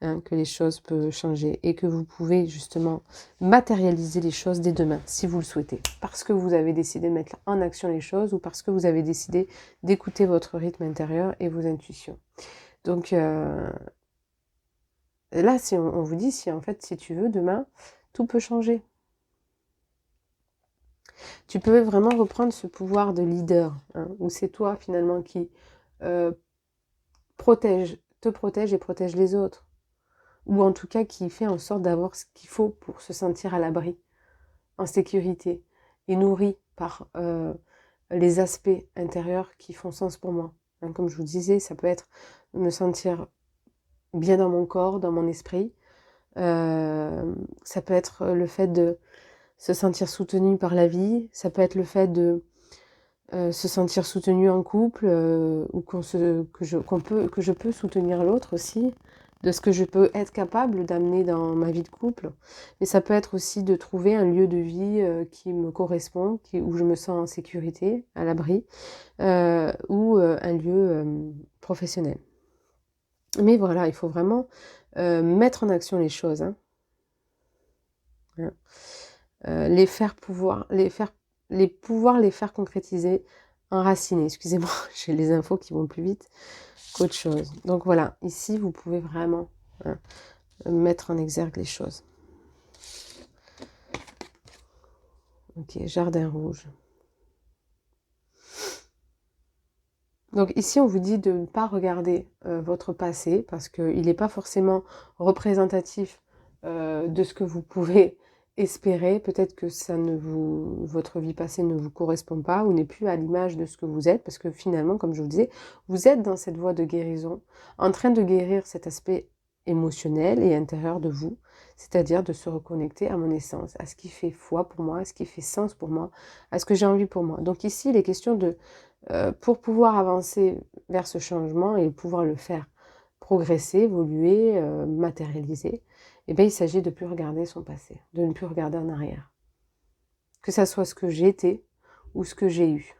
hein, que les choses peuvent changer et que vous pouvez justement matérialiser les choses dès demain, si vous le souhaitez. Parce que vous avez décidé de mettre en action les choses, ou parce que vous avez décidé d'écouter votre rythme intérieur et vos intuitions. Donc là, si on vous dit, si en fait, si tu veux, demain, tout peut changer. Tu peux vraiment reprendre ce pouvoir de leader, hein, où c'est toi finalement qui te protège et protège les autres. ou en tout cas qui fait en sorte d'avoir ce qu'il faut pour se sentir à l'abri, en sécurité, et nourri par les aspects intérieurs qui font sens pour moi. Hein, comme je vous disais, ça peut être me sentir bien dans mon corps, dans mon esprit. Ça peut être le fait de se sentir soutenu par la vie. Ça peut être le fait de se sentir soutenu en couple ou que je peux soutenir l'autre aussi, de ce que je peux être capable d'amener dans ma vie de couple. Mais ça peut être aussi de trouver un lieu de vie qui me correspond, où je me sens en sécurité, à l'abri, ou un lieu professionnel. Mais voilà, il faut vraiment mettre en action les choses, hein. Les pouvoir les faire concrétiser, enraciner. Excusez-moi, j'ai les infos qui vont plus vite qu'autre chose. Donc voilà, ici, vous pouvez vraiment mettre en exergue les choses. Ok, jardin rouge. Donc ici, on vous dit de ne pas regarder votre passé parce qu'il n'est pas forcément représentatif de ce que vous pouvez espérer. Peut-être que votre vie passée ne vous correspond pas ou n'est plus à l'image de ce que vous êtes parce que finalement, comme je vous disais, vous êtes dans cette voie de guérison, en train de guérir cet aspect émotionnel et intérieur de vous, c'est-à-dire de se reconnecter à mon essence, à ce qui fait foi pour moi, à ce qui fait sens pour moi, à ce que j'ai envie pour moi. Donc ici, il est question de pour pouvoir avancer vers ce changement et pouvoir le faire progresser, évoluer, matérialiser, eh bien, il s'agit de ne plus regarder son passé, de ne plus regarder en arrière. Que ça soit ce que j'ai été ou ce que j'ai eu.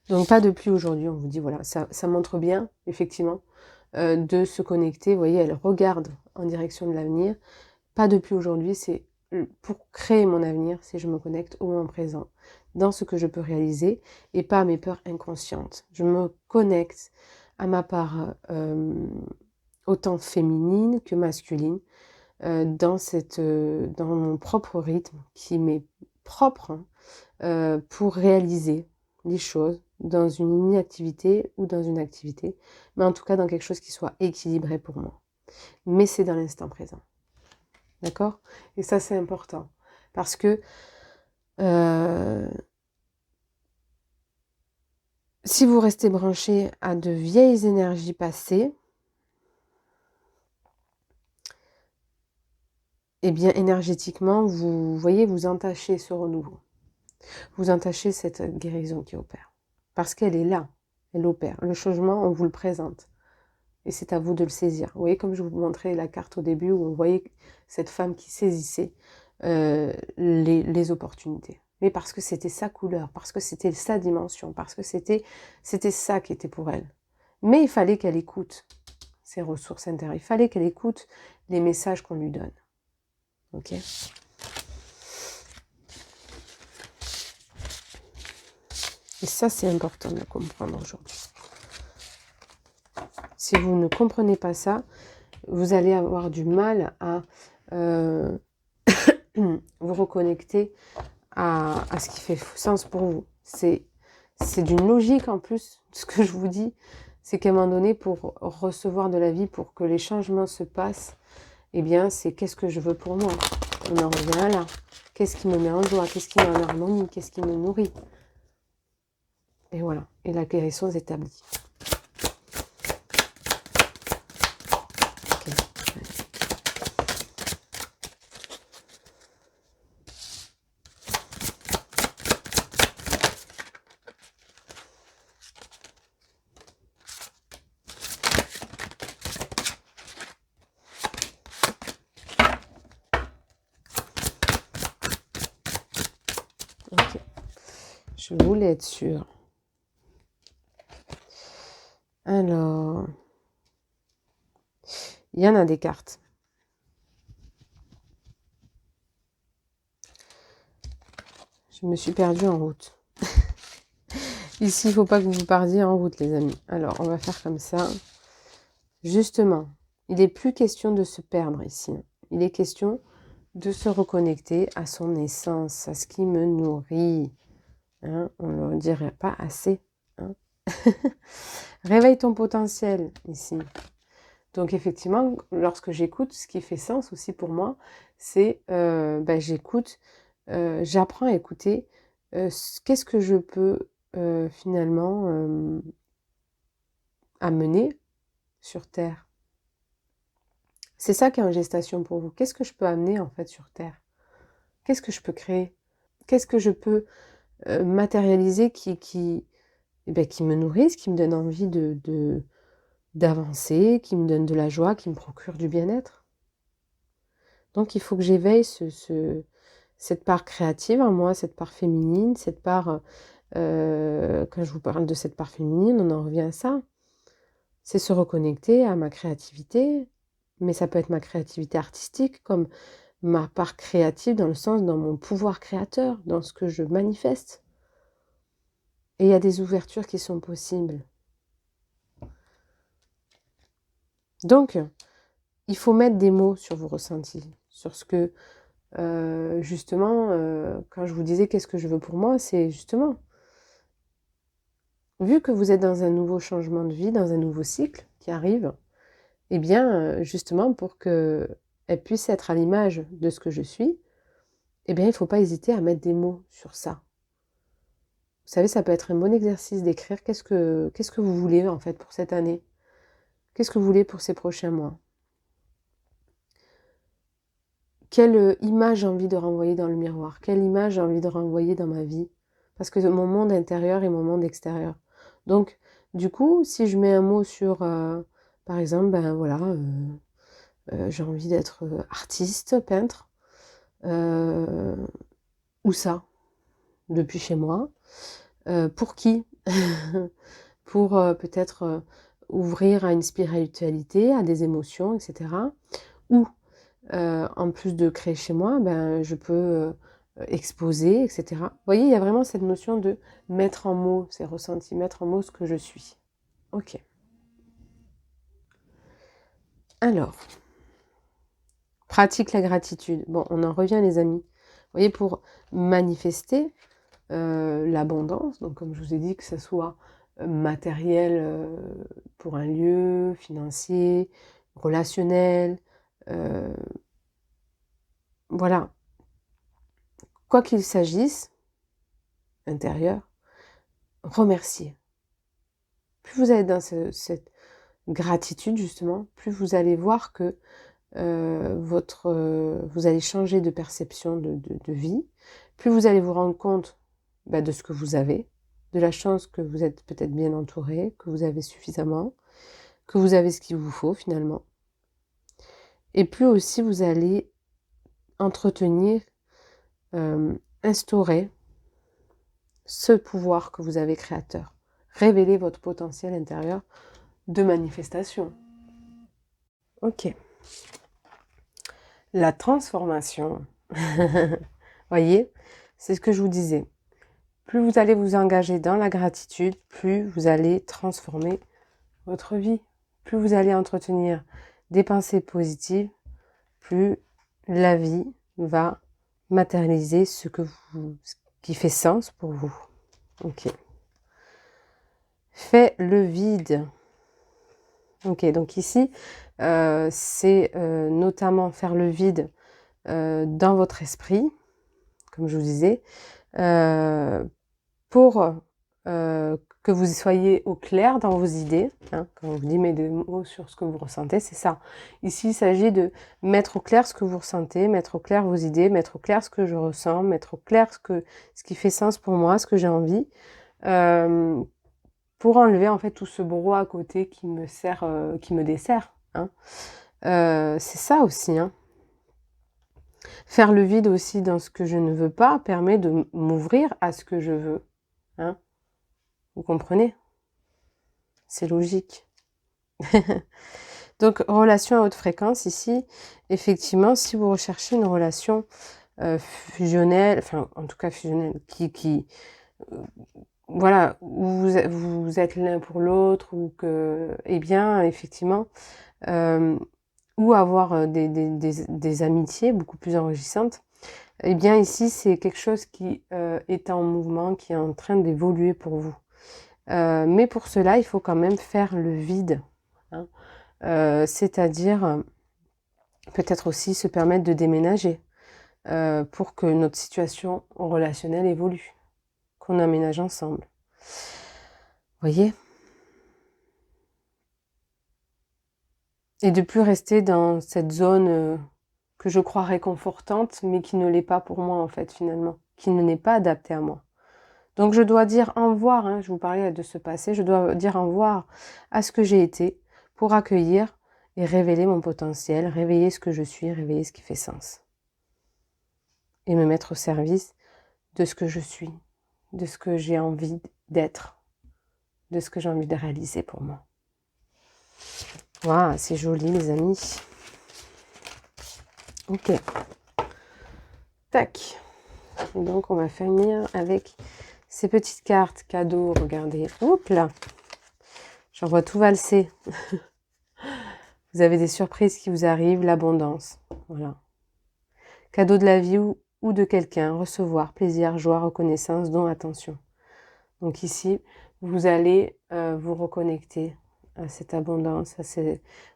Donc, pas depuis aujourd'hui, on vous dit, voilà, ça montre bien, effectivement, de se connecter. Vous voyez, elle regarde en direction de l'avenir. Pas depuis aujourd'hui, c'est pour créer mon avenir, si je me connecte au moment présent, dans ce que je peux réaliser et pas à mes peurs inconscientes. Je me connecte à ma part autant féminine que masculine dans mon propre rythme qui m'est propre pour réaliser les choses dans une inactivité ou dans une activité, mais en tout cas dans quelque chose qui soit équilibré pour moi. Mais c'est dans l'instant présent. D'accord? Et ça, c'est important. Parce que si vous restez branché à de vieilles énergies passées, eh bien, énergétiquement, vous voyez, vous entachez ce renouveau. Vous entachez cette guérison qui opère. Parce qu'elle est là. Elle opère. Le changement, on vous le présente. Et c'est à vous de le saisir. Vous voyez, comme je vous montrais la carte au début, où on voyait cette femme qui saisissait les opportunités. Mais parce que c'était sa couleur, parce que c'était sa dimension, parce que c'était ça qui était pour elle. Mais il fallait qu'elle écoute ses ressources intérieures. Il fallait qu'elle écoute les messages qu'on lui donne. Ok ? Et ça, c'est important de le comprendre aujourd'hui. Si vous ne comprenez pas ça, vous allez avoir du mal à vous reconnecter à ce qui fait sens pour vous. C'est d'une logique en plus, ce que je vous dis, c'est qu'à un moment donné, pour recevoir de la vie, pour que les changements se passent, eh bien, c'est qu'est-ce que je veux pour moi. On en revient là. Qu'est-ce qui me met en joie? Qu'est-ce qui me met en harmonie? Qu'est-ce qui me nourrit? Et voilà. Et la guérison est établie. Okay. Ok. Je voulais être sûre. Alors, il y en a des cartes. Je me suis perdue en route. Ici, il ne faut pas que vous partiez en route, les amis. Alors, on va faire comme ça. Justement, il n'est plus question de se perdre ici. Il est question de se reconnecter à son essence, à ce qui me nourrit. Hein, on ne le dirait pas assez. Hein. Réveille ton potentiel ici. Donc effectivement, lorsque j'écoute, ce qui fait sens aussi pour moi, c'est j'écoute, j'apprends à écouter, qu'est-ce que je peux finalement amener sur Terre. C'est ça qui est en gestation pour vous. Qu'est-ce que je peux amener en fait sur Terre? Qu'est-ce que je peux créer? Qu'est-ce que je peux matérialiser qui me nourrisse, qui me donne envie d'avancer, qui me donne de la joie, qui me procure du bien-être? Donc il faut que j'éveille cette part créative en moi, cette part féminine, cette part, quand je vous parle de cette part féminine, on en revient à ça. C'est se reconnecter à ma créativité, mais ça peut être ma créativité artistique comme ma part créative dans le sens, dans mon pouvoir créateur, dans ce que je manifeste. Et il y a des ouvertures qui sont possibles. Donc, il faut mettre des mots sur vos ressentis, sur ce que, justement, quand je vous disais qu'est-ce que je veux pour moi, c'est justement, vu que vous êtes dans un nouveau changement de vie, dans un nouveau cycle qui arrive, eh bien, justement, pour qu'elle puisse être à l'image de ce que je suis, eh bien, il ne faut pas hésiter à mettre des mots sur ça. Vous savez, ça peut être un bon exercice d'écrire qu'est-ce que vous voulez en fait pour cette année. Qu'est-ce que vous voulez pour ces prochains mois? Quelle image j'ai envie de renvoyer dans le miroir? Quelle image j'ai envie de renvoyer dans ma vie? Parce que mon monde intérieur est mon monde extérieur. Donc, du coup, si je mets un mot sur, par exemple, j'ai envie d'être artiste, peintre, où ça? Depuis chez moi. Pour qui? Pour peut-être ouvrir à une spiritualité, à des émotions, etc. Ou en plus de créer chez moi, je peux exposer, etc. Vous voyez, il y a vraiment cette notion de mettre en mots ces ressentis, mettre en mots ce que je suis. Ok. Alors, pratique la gratitude. Bon, on en revient les amis. Vous voyez, pour manifester l'abondance, donc comme je vous ai dit, que ce soit matériel pour un lieu, financier, relationnel, voilà. Quoi qu'il s'agisse, intérieur, remercier. Plus vous allez dans cette gratitude, justement, plus vous allez voir que vous allez changer de perception de vie, plus vous allez vous rendre compte de ce que vous avez, de la chance que vous êtes peut-être bien entouré, que vous avez suffisamment, que vous avez ce qu'il vous faut finalement. Et plus aussi vous allez entretenir, instaurer ce pouvoir que vous avez créateur. Révéler votre potentiel intérieur de manifestation. Ok. La transformation. Voyez, c'est ce que je vous disais. Plus vous allez vous engager dans la gratitude, plus vous allez transformer votre vie. Plus vous allez entretenir des pensées positives, plus la vie va matérialiser ce qui fait sens pour vous. Ok. Fais le vide. Ok, donc ici, c'est notamment faire le vide dans votre esprit, comme je vous disais, pour que vous soyez au clair dans vos idées. Hein, quand on vous dit mettez des mots sur ce que vous ressentez, c'est ça. Ici, il s'agit de mettre au clair ce que vous ressentez, mettre au clair vos idées, mettre au clair ce que je ressens, mettre au clair ce qui fait sens pour moi, ce que j'ai envie, pour enlever en fait tout ce brouhaha à côté qui me dessert. Hein. C'est ça aussi. Hein. Faire le vide aussi dans ce que je ne veux pas permet de m'ouvrir à ce que je veux. Hein. Vous comprenez? C'est logique. Donc, relation à haute fréquence, ici, effectivement, si vous recherchez une relation fusionnelle, enfin, en tout cas fusionnelle, voilà, où vous êtes l'un pour l'autre, ou que, eh bien, effectivement, ou avoir des amitiés beaucoup plus enrichissantes, eh bien, ici, c'est quelque chose qui est en mouvement, qui est en train d'évoluer pour vous. Mais pour cela, il faut quand même faire le vide. Hein. c'est-à-dire peut-être aussi se permettre de déménager pour que notre situation relationnelle évolue, qu'on aménage ensemble. Voyez? Et de plus rester dans cette zone que je crois réconfortante, mais qui ne l'est pas pour moi en fait finalement, qui ne n'est pas adaptée à moi. Donc je dois dire au revoir, hein, je vous parlais de ce passé, je dois dire au revoir à ce que j'ai été pour accueillir et révéler mon potentiel, réveiller ce que je suis, réveiller ce qui fait sens. Et me mettre au service de ce que je suis, de ce que j'ai envie d'être, de ce que j'ai envie de réaliser pour moi. Waouh, c'est joli les amis. Ok. Tac. Et donc on va finir avec ces petites cartes cadeaux, regardez. Hop là. J'en vois tout valser. Vous avez des surprises qui vous arrivent, l'abondance. Voilà. Cadeau de la vie ou de quelqu'un, recevoir, plaisir, joie, reconnaissance, don, attention. Donc ici, vous allez vous reconnecter à cette abondance,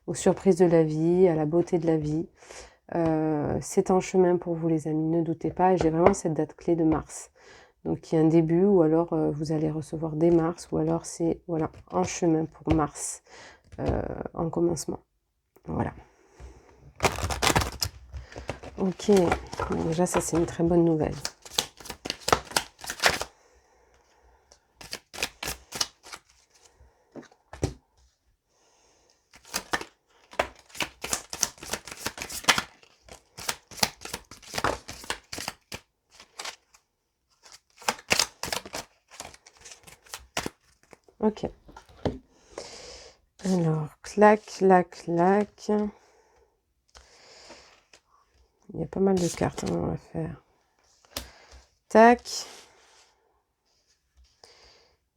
aux surprises de la vie, à la beauté de la vie. C'est en chemin pour vous les amis, ne doutez pas. Et j'ai vraiment cette date clé de mars. Donc il y a un début ou alors vous allez recevoir dès mars ou alors c'est voilà, en chemin pour mars, en commencement. Voilà. Ok, déjà ça c'est une très bonne nouvelle. Ok. Alors, clac, clac, clac. Il y a pas mal de cartes, hein, on va faire. Tac.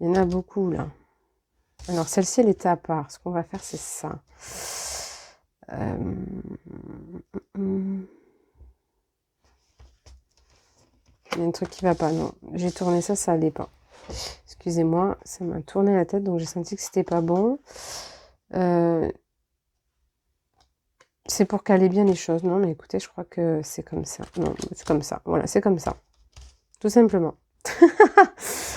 Il y en a beaucoup là. Alors, celle-ci, elle était à part. Ce qu'on va faire, c'est ça. Il y a un truc qui va pas, non. J'ai tourné ça, ça allait pas. Excusez-moi, ça m'a tourné la tête, donc j'ai senti que c'était pas bon. C'est pour caler bien les choses. Non, mais écoutez, je crois que c'est comme ça. Non, c'est comme ça. Voilà, c'est comme ça. Tout simplement.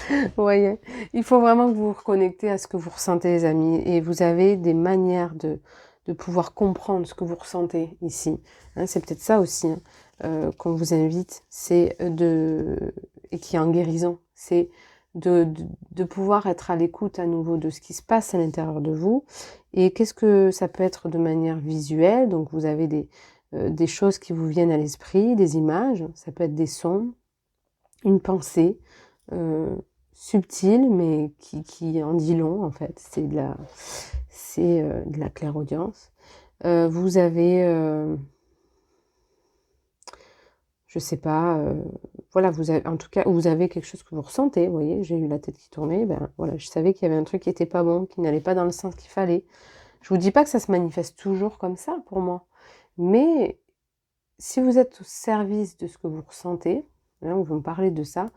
Vous voyez, il faut vraiment que vous vous reconnectez à ce que vous ressentez, les amis. Et vous avez des manières de pouvoir comprendre ce que vous ressentez ici. Hein, c'est peut-être ça aussi qu'on vous invite. C'est et qui est en guérison. C'est de pouvoir être à l'écoute à nouveau de ce qui se passe à l'intérieur de vous. Et qu'est-ce que ça peut être de manière visuelle. Donc vous avez des choses qui vous viennent à l'esprit, des images. Ça peut être des sons, une pensée. Subtile mais qui en dit long en fait, c'est de la clairaudience. Vous avez je sais pas, voilà, vous avez, en tout cas vous avez quelque chose que vous ressentez, vous voyez, j'ai eu la tête qui tournait, ben voilà, je savais qu'il y avait un truc qui était pas bon, qui n'allait pas dans le sens qu'il fallait. Je vous dis pas que ça se manifeste toujours comme ça pour moi, mais si vous êtes au service de ce que vous ressentez, hein, vous me parlez de ça,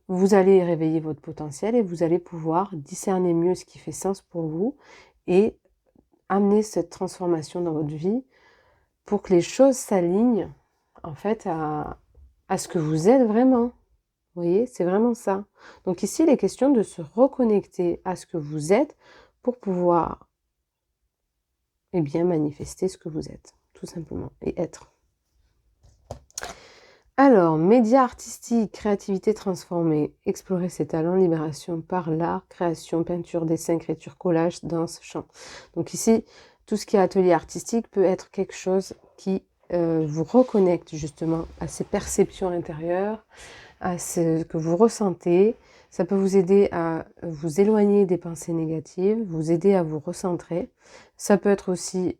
vous allez réveiller votre potentiel et vous allez pouvoir discerner mieux ce qui fait sens pour vous et amener cette transformation dans votre vie pour que les choses s'alignent en fait à ce que vous êtes vraiment. Vous voyez, c'est vraiment ça. Donc ici, il est question de se reconnecter à ce que vous êtes pour pouvoir bien manifester ce que vous êtes, tout simplement, et être. Alors, médias artistiques, créativité transformée, explorer ses talents, libération par l'art, création, peinture, dessin, écriture, collage, danse, chant. Donc ici, tout ce qui est atelier artistique peut être quelque chose qui vous reconnecte justement à ces perceptions intérieures, à ce que vous ressentez. Ça peut vous aider à vous éloigner des pensées négatives, vous aider à vous recentrer. Ça peut être aussi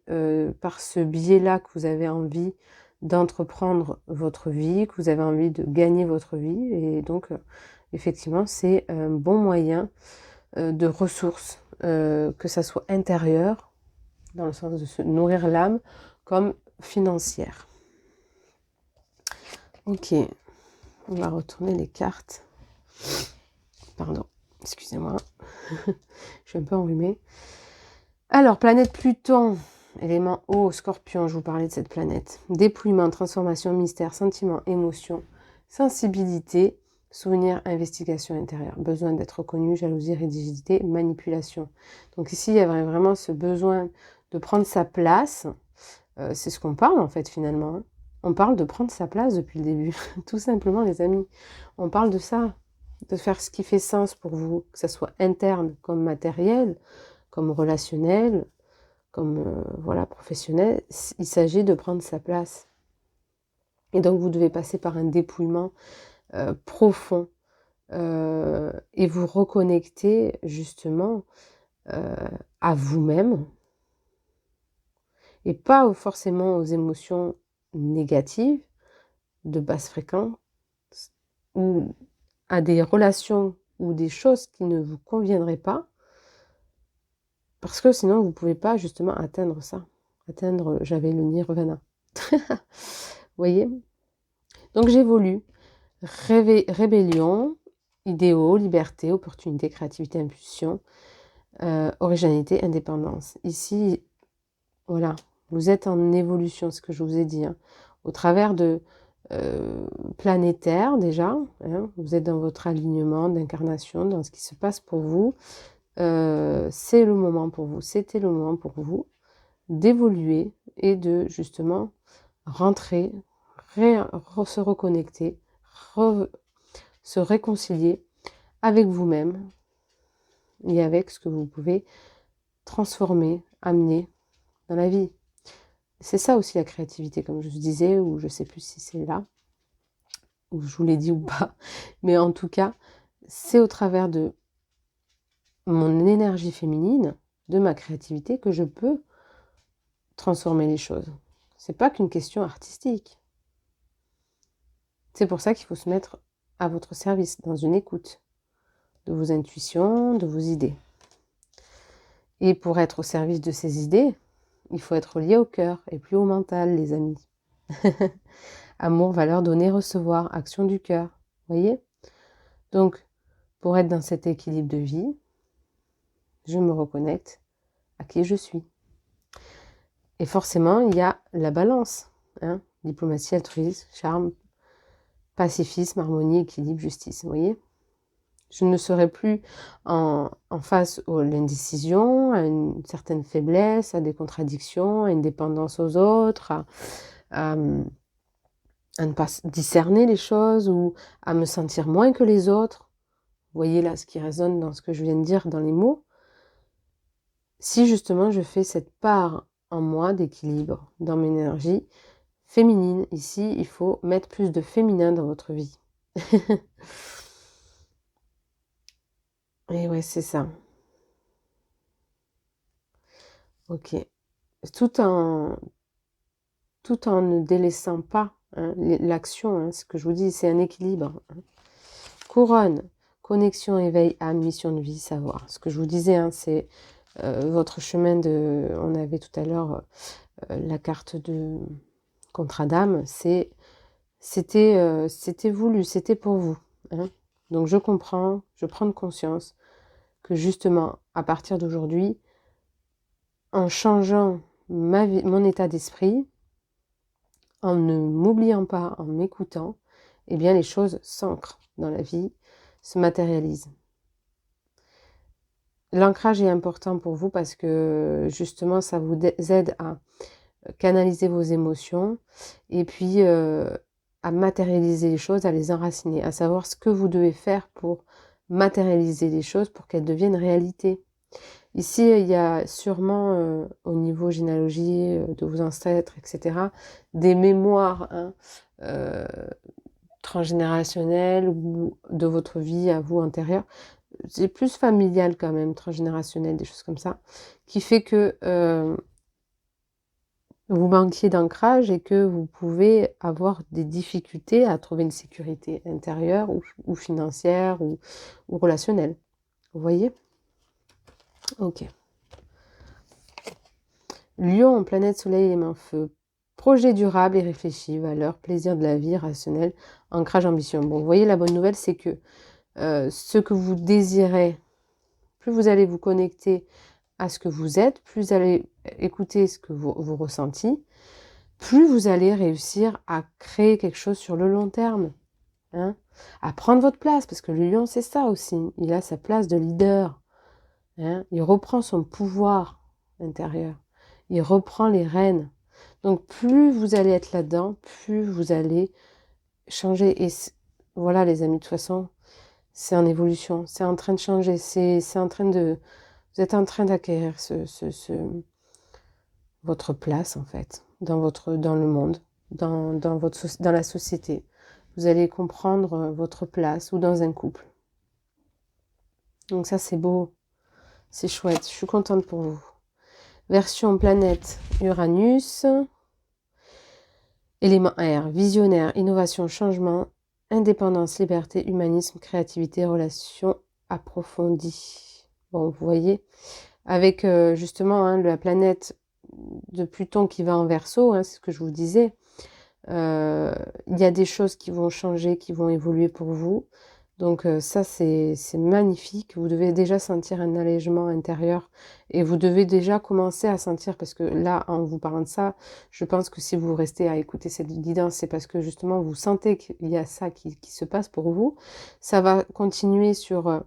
par ce biais-là que vous avez envie d'entreprendre votre vie, que vous avez envie de gagner votre vie. Et donc, effectivement, c'est un bon moyen de ressources, que ça soit intérieur, dans le sens de se nourrir l'âme, comme financière. Ok, on va retourner les cartes. Pardon, excusez-moi, je suis un peu enrhumée. Alors, planète Pluton, élément eau, Scorpion, je vous parlais de cette planète. Dépouillement, transformation, mystère, sentiment, émotion, sensibilité, souvenir, investigation intérieure, besoin d'être reconnu, jalousie, rigidité, manipulation. Donc ici, il y a vraiment ce besoin de prendre sa place. C'est ce qu'on parle en fait finalement. Hein. On parle de prendre sa place depuis le début, tout simplement les amis. On parle de ça, de faire ce qui fait sens pour vous, que ce soit interne comme matériel, comme relationnel, comme voilà, professionnel. Il s'agit de prendre sa place. Et donc vous devez passer par un dépouillement profond et vous reconnecter justement à vous-même et pas forcément aux émotions négatives de basse fréquence ou à des relations ou des choses qui ne vous conviendraient pas parce que sinon vous ne pouvez pas justement atteindre ça, atteindre, j'avais le nirvana. Vous voyez? Donc j'évolue, rébellion, idéaux, liberté, opportunité, créativité, impulsion, originalité, indépendance. Ici, voilà, vous êtes en évolution, ce que je vous ai dit, hein, au travers de planétaire déjà, hein, vous êtes dans votre alignement d'incarnation, dans ce qui se passe pour vous. C'est le moment pour vous, c'était le moment pour vous d'évoluer et de justement rentrer, se reconnecter, se réconcilier avec vous-même et avec ce que vous pouvez transformer, amener dans la vie. C'est ça aussi la créativité, comme je vous disais, ou je ne sais plus si c'est là, ou je vous l'ai dit ou pas, mais en tout cas, c'est au travers de mon énergie féminine, de ma créativité, que je peux transformer les choses. C'est pas qu'une question artistique. C'est pour ça qu'il faut se mettre à votre service, dans une écoute de vos intuitions, de vos idées. Et pour être au service de ces idées, il faut être lié au cœur et plus au mental, les amis. Amour, valeur, donner, recevoir, action du cœur. Voyez? Donc, pour être dans cet équilibre de vie, je me reconnecte à qui je suis. Et forcément, il y a la balance. Hein? Diplomatie, altruisme, charme, pacifisme, harmonie, équilibre, justice. Vous voyez? Je ne serai plus en face à l'indécision, à une certaine faiblesse, à des contradictions, à une dépendance aux autres, à ne pas discerner les choses ou à me sentir moins que les autres. Vous voyez là ce qui résonne dans ce que je viens de dire dans les mots. Si justement je fais cette part en moi d'équilibre dans mon énergie féminine, ici il faut mettre plus de féminin dans votre vie. Et ouais, c'est ça. Ok. Tout en ne délaissant pas hein, l'action, hein, ce que je vous dis, c'est un équilibre. Hein. Couronne, connexion, éveil, âme, mission de vie, savoir. Ce que je vous disais, hein, c'est votre chemin de... On avait tout à l'heure la carte de contrat d'âme, c'était voulu, c'était pour vous. Hein. Donc je comprends, je prends conscience que justement, à partir d'aujourd'hui, en changeant mon état d'esprit, en ne m'oubliant pas, en m'écoutant, eh bien les choses s'ancrent dans la vie, se matérialisent. L'ancrage est important pour vous parce que justement ça vous aide à canaliser vos émotions et puis à matérialiser les choses, à les enraciner, à savoir ce que vous devez faire pour matérialiser les choses pour qu'elles deviennent réalité. Ici, il y a sûrement au niveau généalogie de vos ancêtres, etc., des mémoires hein, transgénérationnelles ou de votre vie à vous antérieure. C'est plus familial quand même, transgénérationnel, des choses comme ça, qui fait que vous manquiez d'ancrage et que vous pouvez avoir des difficultés à trouver une sécurité intérieure ou financière ou relationnelle. Vous voyez? Ok. Lion, planète soleil, élément feu. Projet durable et réfléchi, valeur, plaisir de la vie, rationnel, ancrage, ambition. Bon, vous voyez, la bonne nouvelle, c'est que ce que vous désirez, plus vous allez vous connecter à ce que vous êtes, plus vous allez écouter ce que vous ressentez, plus vous allez réussir à créer quelque chose sur le long terme. Hein, à prendre votre place, parce que le lion, c'est ça aussi. Il a sa place de leader. Hein, il reprend son pouvoir intérieur. Il reprend les rênes. Donc, plus vous allez être là-dedans, plus vous allez changer. Et voilà, les amis, de toute façon, c'est en évolution. C'est en train de changer. C'est en train de... Vous êtes en train d'acquérir votre place, en fait, dans le monde, dans la société. Vous allez comprendre votre place ou dans un couple. Donc ça, c'est beau. C'est chouette. Je suis contente pour vous. Version planète Uranus. Élément air. Visionnaire, innovation, changement, indépendance, liberté, humanisme, créativité, relations approfondies. Bon, vous voyez, avec justement la planète de Pluton qui va en Verseau, c'est ce que je vous disais, il y a des choses qui vont changer, qui vont évoluer pour vous. Donc ça, c'est magnifique. Vous devez déjà sentir un allègement intérieur et vous devez déjà commencer à sentir, parce que là, en vous parlant de ça, je pense que si vous restez à écouter cette guidance, c'est parce que justement, vous sentez qu'il y a ça qui se passe pour vous. Ça va continuer sur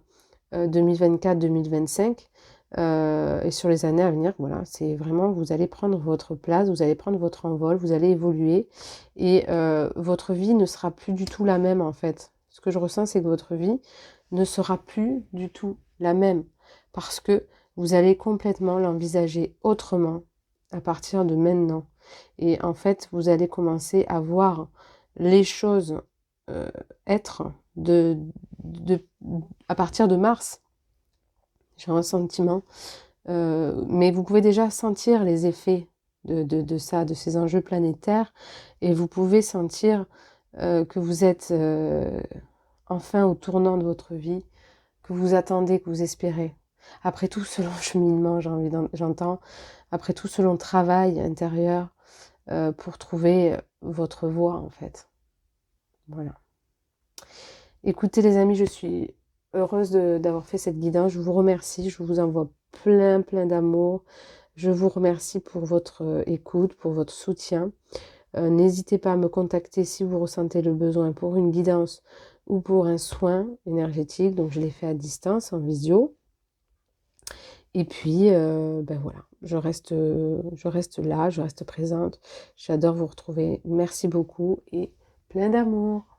2024-2025 et sur les années à venir. Voilà, c'est vraiment, vous allez prendre votre place, vous allez prendre votre envol, vous allez évoluer et votre vie ne sera plus du tout la même en fait. Ce que je ressens, c'est que votre vie ne sera plus du tout la même parce que vous allez complètement l'envisager autrement à partir de maintenant. Et en fait, vous allez commencer à voir les choses être à partir de mars. J'ai un sentiment. Mais vous pouvez déjà sentir les effets de ça, de ces enjeux planétaires. Et vous pouvez sentir que vous êtes enfin au tournant de votre vie, que vous attendez, que vous espérez. Après tout ce long cheminement, j'entends, après tout ce long travail intérieur pour trouver votre voie en fait. Voilà. Écoutez les amis, je suis heureuse d'avoir fait cette guidance. Je vous remercie, je vous envoie plein d'amour. Je vous remercie pour votre écoute, pour votre soutien. N'hésitez pas à me contacter si vous ressentez le besoin pour une guidance ou pour un soin énergétique. Donc je l'ai fait à distance, en visio. Et puis, ben voilà, je reste là, je reste présente. J'adore vous retrouver. Merci beaucoup et plein d'amour.